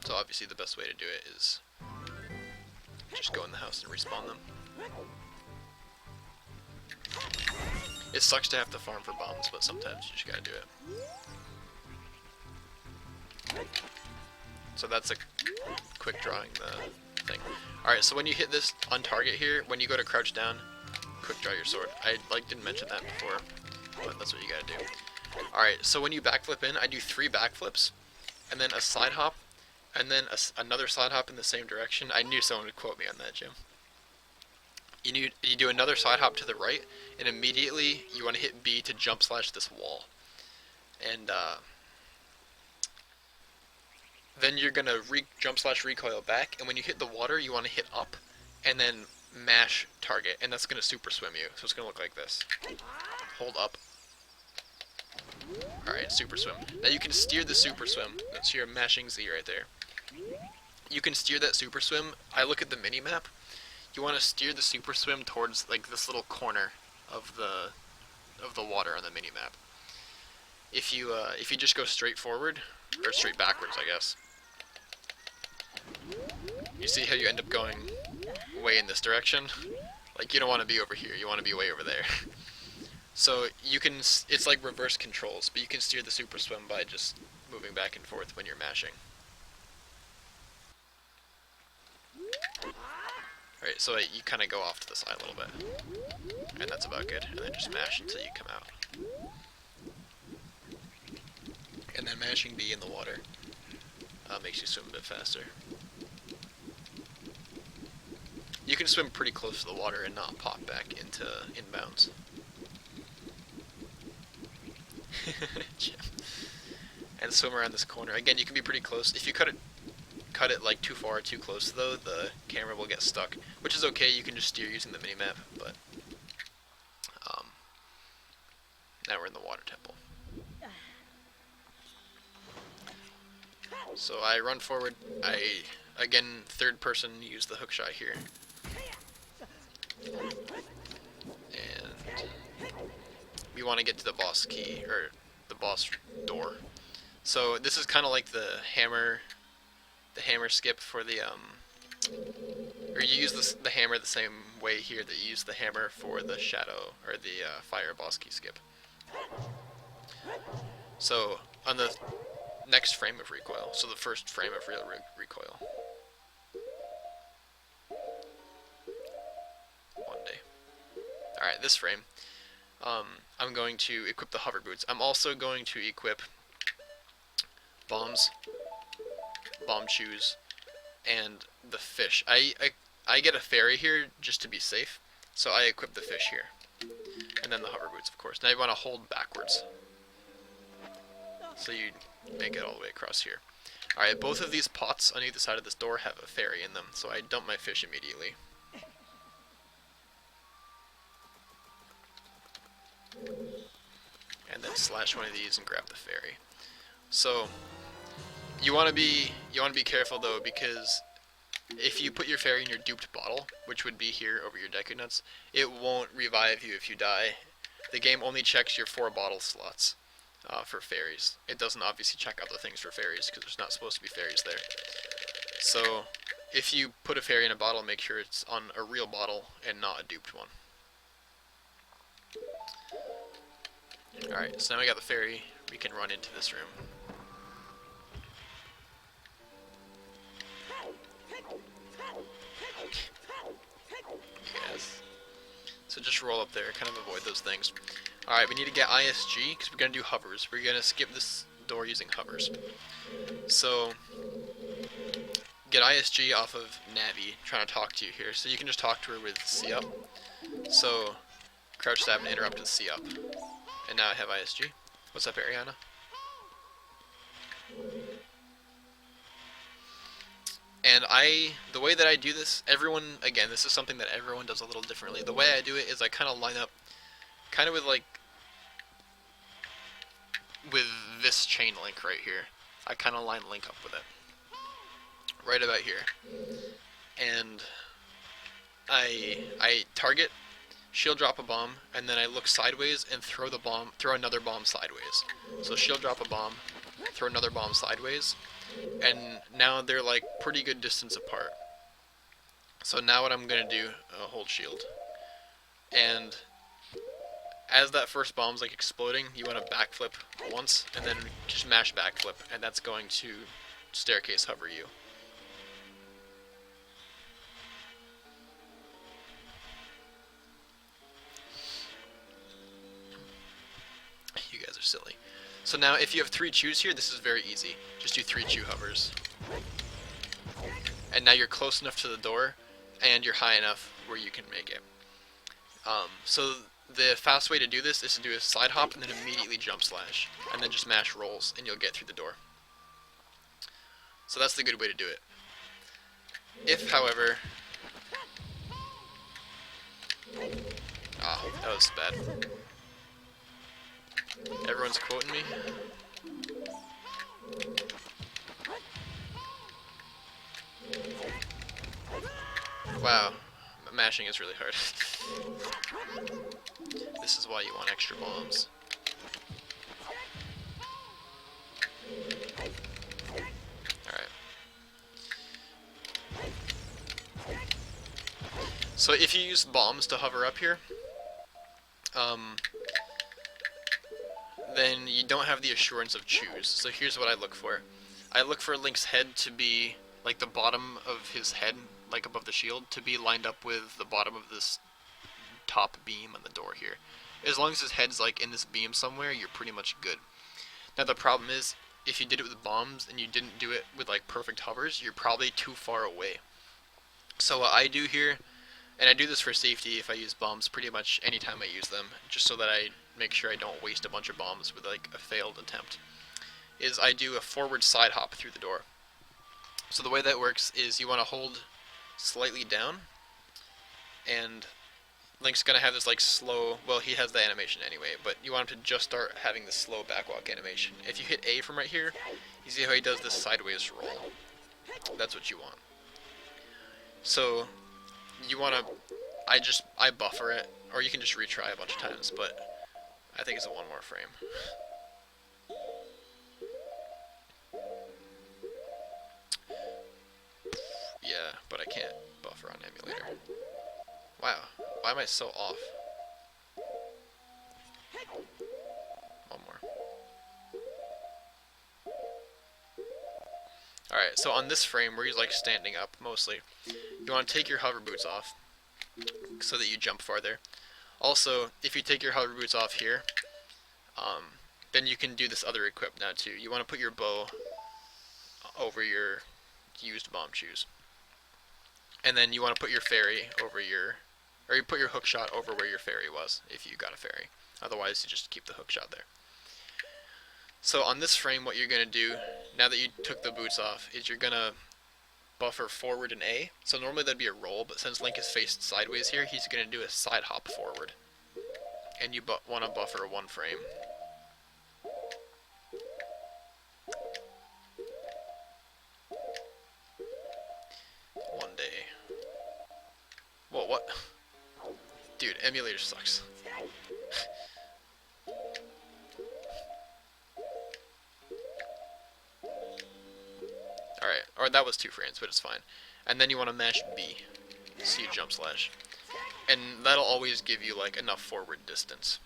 So obviously the best way to do it is just go in the house and respawn them. It sucks to have to farm for bombs, but sometimes you just gotta do it. So that's a quick drawing the thing. Alright, so when you hit this on target here, when you go to crouch down, quick draw your sword. I didn't mention that before, but that's what you gotta do. Alright, so when you backflip in, I do 3 backflips, and then a side hop, and then another side hop in the same direction. I knew someone would quote me on that, Jim. You do another side hop to the right, and immediately you want to hit B to jump slash this wall. And then you're going to jump slash recoil back, and when you hit the water, you want to hit up, and then mash target, and that's going to super swim you. So it's going to look like this. Hold up. Alright, super swim. Now you can steer the super swim. That's your mashing Z right there. You can steer that super swim. I look at the mini map. You want to steer the super swim towards like this little corner of the water on the mini map. If you just go straight forward or straight backwards, I guess. You see how you end up going way in this direction? Like you don't want to be over here. You want to be way over there. So you can, it's like reverse controls, but you can steer the super swim by just moving back and forth when you're mashing. Alright, so you kind of go off to the side a little bit. And that's about good. And then just mash until you come out. And then mashing B in the water makes you swim a bit faster. You can swim pretty close to the water and not pop back into inbounds. And swim around this corner. Again, you can be pretty close. If you cut it like too far or too close though, the camera will get stuck, which is okay. You can just steer using the minimap. But now we're in the water temple. So I run forward. I again third person use the hookshot here, and we want to get to the boss key, or the boss door. So this is kind of like the hammer skip for the, or you use the hammer the same way here that you use the hammer for the shadow, or the fire boss key skip. So on the next frame of recoil, so the first frame of real recoil. One day. Alright, this frame. I'm going to equip the hover boots. I'm also going to equip bombs, bomb shoes, and the fish. I get a fairy here just to be safe, so I equip the fish here. And then the hover boots, of course. Now you want to hold backwards. So you make it all the way across here. Alright, both of these pots on either side of this door have a fairy in them, so I dump my fish immediately. And then slash one of these and grab the fairy. So you want to be careful though, because if you put your fairy in your duped bottle, which would be here over your Deku Nuts, it won't revive you if you die. The game only checks your 4 bottle slots for fairies. It doesn't obviously check other things for fairies, because there's not supposed to be fairies there. So if you put a fairy in a bottle, make sure it's on a real bottle and not a duped one. Alright, so now we got the fairy, we can run into this room. Yes. So just roll up there, kind of avoid those things. Alright, we need to get ISG, because we're going to do hovers. We're going to skip this door using hovers. So, get ISG off of Navi, trying to talk to you here. So you can just talk to her with C up. So, crouch stab and interrupt with C up. And now I have ISG. What's up, Ariana? And the way that I do this, everyone, again, this is something that everyone does a little differently. The way I do it is I kind of line up, kind of with this chain link right here. I kind of line link up with it. Right about here. And I target, shield drop a bomb, and then I look sideways and throw another bomb sideways. So shield drop a bomb, throw another bomb sideways, and now they're like pretty good distance apart. So now what I'm gonna do, hold shield, and as that first bomb's like exploding, you want to backflip once, and then just mash backflip, and that's going to staircase hover you. You guys are silly. So now if you have 3 chews here, this is very easy. Just do 3 chew hovers. And now you're close enough to the door, and you're high enough where you can make it. So the fast way to do this is to do a side hop and then immediately jump slash. And then just mash rolls, and you'll get through the door. So that's the good way to do it. If, however... Ah, that was bad. Everyone's quoting me. Wow, mashing is really hard. This is why you want extra bombs. Alright. So if you use bombs to hover up here, then you don't have the assurance of choose. So here's what I look for. I look for Link's head to be, like the bottom of his head, like above the shield, to be lined up with the bottom of this top beam on the door here. As long as his head's like in this beam somewhere, you're pretty much good. Now the problem is, if you did it with bombs and you didn't do it with like perfect hovers, you're probably too far away. So what I do here, and I do this for safety if I use bombs pretty much anytime I use them, just so that I make sure I don't waste a bunch of bombs with like a failed attempt, is I do a forward side hop through the door. So the way that works is you want to hold slightly down, and Link's going to have this like slow, well, he has the animation anyway, but you want him to just start having this slow backwalk animation. If you hit A from right here, you see how he does this sideways roll. That's what you want. So you want to, I buffer it, or you can just retry a bunch of times, but I think it's a 1 more frame. Yeah, but I can't buffer on emulator. Wow, why am I so off? 1 more. Alright, so on this frame where he's like standing up mostly, you want to take your hover boots off so that you jump farther. Also, if you take your hover boots off here, then you can do this other equip now too. You want to put your bow over your used bomb shoes. And then you want to put your fairy over your, or you put your hook shot over where your fairy was, if you got a fairy. Otherwise, you just keep the hook shot there. So on this frame, what you're going to do, now that you took the boots off, is you're going to buffer forward in A. So normally that'd be a roll, but since Link is faced sideways here, he's going to do a side hop forward. And you want to buffer one frame. One day. Whoa, what? Dude, emulator sucks. Alright, or that was 2 frames, but it's fine. And then you want to mash B, so you jump slash. And that'll always give you like enough forward distance.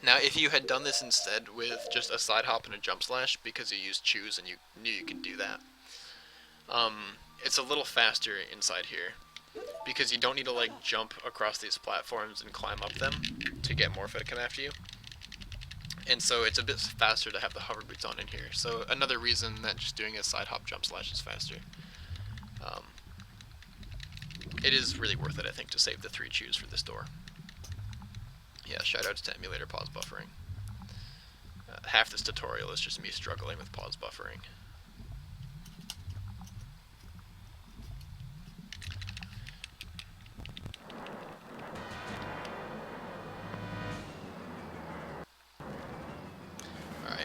Now if you had done this instead with just a side hop and a jump slash, because you used choose and you knew you could do that, it's a little faster inside here. Because you don't need to like jump across these platforms and climb up them to get Morpha to come after you. And so it's a bit faster to have the hover boots on in here. So another reason that just doing a side hop jump slash is faster. It is really worth it, I think, to save the 3 chews for this door. Yeah, shoutouts to emulator pause buffering. Half this tutorial is just me struggling with pause buffering.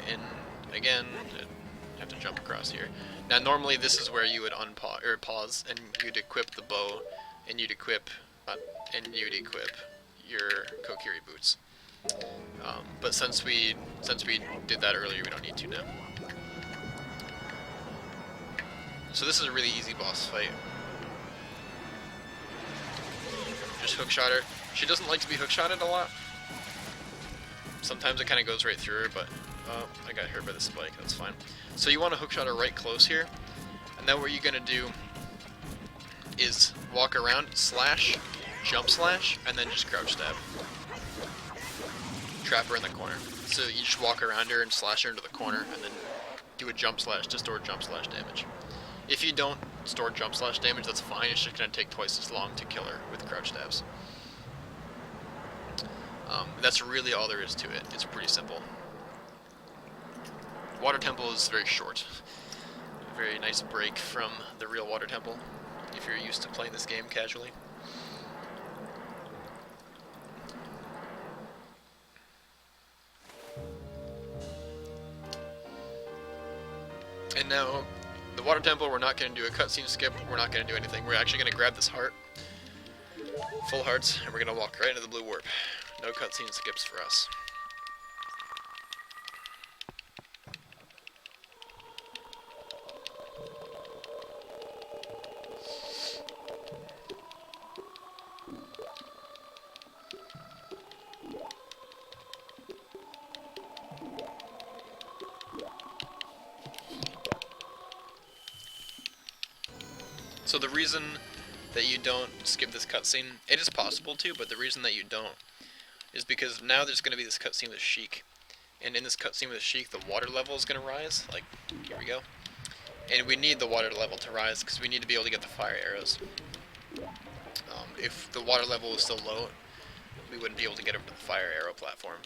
And again, I have to jump across here. Now normally this is where you would unpause or pause, and you'd equip the bow, and you'd equip your Kokiri boots. But since we did that earlier, we don't need to now. So this is a really easy boss fight. Just hookshot her. She doesn't like to be hookshotted a lot. Sometimes it kind of goes right through her, but I got hurt by the spike, that's fine. So you want to hookshot her right close here, and then what you're going to do is walk around, slash, jump slash, and then just crouch stab. Trap her in the corner. So you just walk around her and slash her into the corner, and then do a jump slash to store jump slash damage. If you don't store jump slash damage, that's fine, it's just going to take twice as long to kill her with crouch stabs. That's really all there is to it. It's pretty simple. Water Temple is very short. A very nice break from the real Water Temple, if you're used to playing this game casually. And now, the Water Temple, we're not going to do a cutscene skip, we're not going to do anything. We're actually going to grab this heart, full hearts, and we're going to walk right into the blue warp. No cutscene skips for us. So the reason that you don't skip this cutscene, it is possible to, but the reason that you don't is because now there's going to be this cutscene with Sheik, and in this cutscene with Sheik, the water level is going to rise. Like, here we go. And we need the water level to rise because we need to be able to get the fire arrows. If the water level was still low, we wouldn't be able to get over to the fire arrow platform.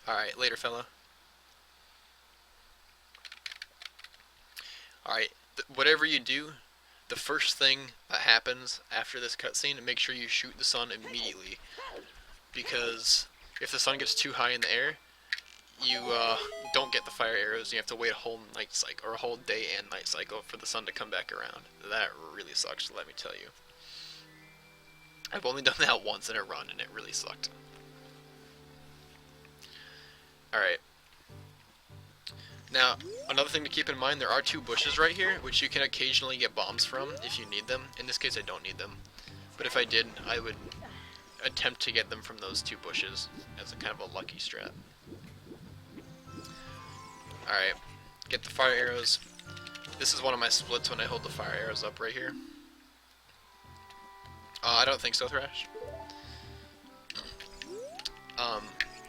Alright, later fella. Alright, whatever you do, the first thing that happens after this cutscene, make sure you shoot the sun immediately. Because if the sun gets too high in the air, you don't get the fire arrows. You have to wait a whole night cycle, or a whole day and night cycle for the sun to come back around. That really sucks, let me tell you. I've only done that once in a run, and it really sucked. Alright. Now, another thing to keep in mind, there are 2 bushes right here, which you can occasionally get bombs from if you need them. In this case, I don't need them. But if I did, I would attempt to get them from those 2 bushes as a kind of a lucky strat. Alright, get the fire arrows. This is one of my splits when I hold the fire arrows up right here. I don't think so, Thrash.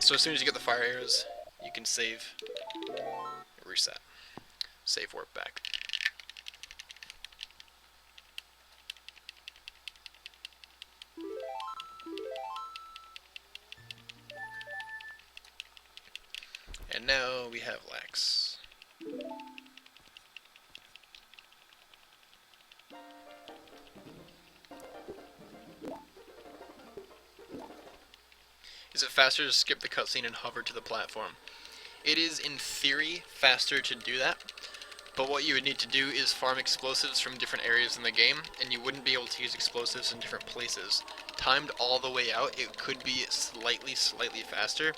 So as soon as you get the fire arrows, you can save, reset, save warp back. And now we have lax. Is it faster to skip the cutscene and hover to the platform? It is, in theory, faster to do that, but what you would need to do is farm explosives from different areas in the game, and you wouldn't be able to use explosives in different places. Timed all the way out, it could be slightly faster,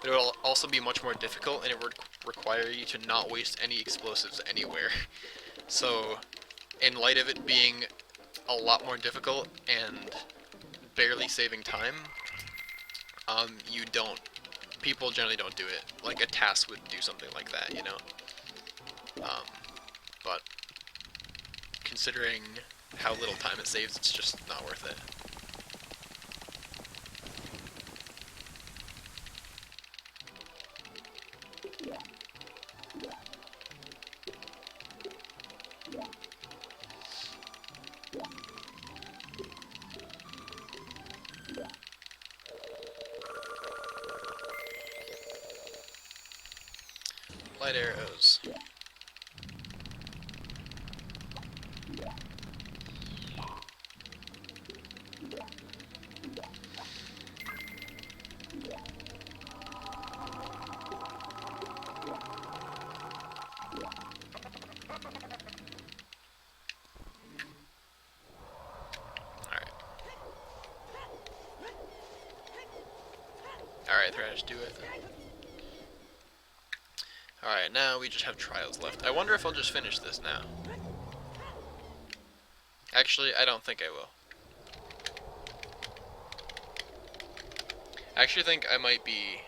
but it will also be much more difficult, and it would require you to not waste any explosives anywhere. So, in light of it being a lot more difficult and barely saving time, people generally don't do it. Like a task would do something like that, you know? But considering how little time it saves, it's just not worth it. Light arrows. Alright, Thrash, do it. Alright, now we just have trials left. I wonder if I'll just finish this now. Actually, I don't think I will. I actually think I might be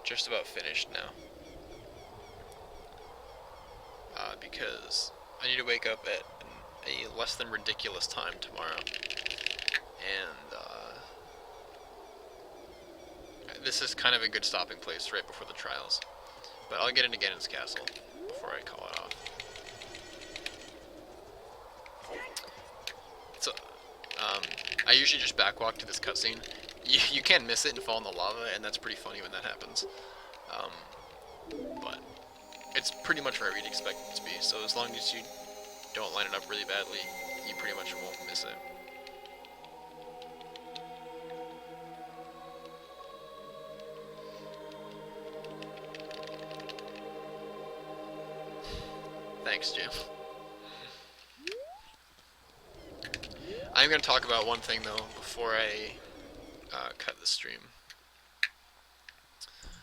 just about finished now. Because I need to wake up at a less than ridiculous time tomorrow. And, this is kind of a good stopping place right before the trials. But I'll get into Ganon's castle before I call it off. So, I usually just backwalk to this cutscene. You can miss it and fall in the lava, and that's pretty funny when that happens. But it's pretty much where you'd expect it to be, so as long as you don't line it up really badly, you pretty much won't miss it. Thanks, Jim. I'm going to talk about one thing, though, before I cut the stream.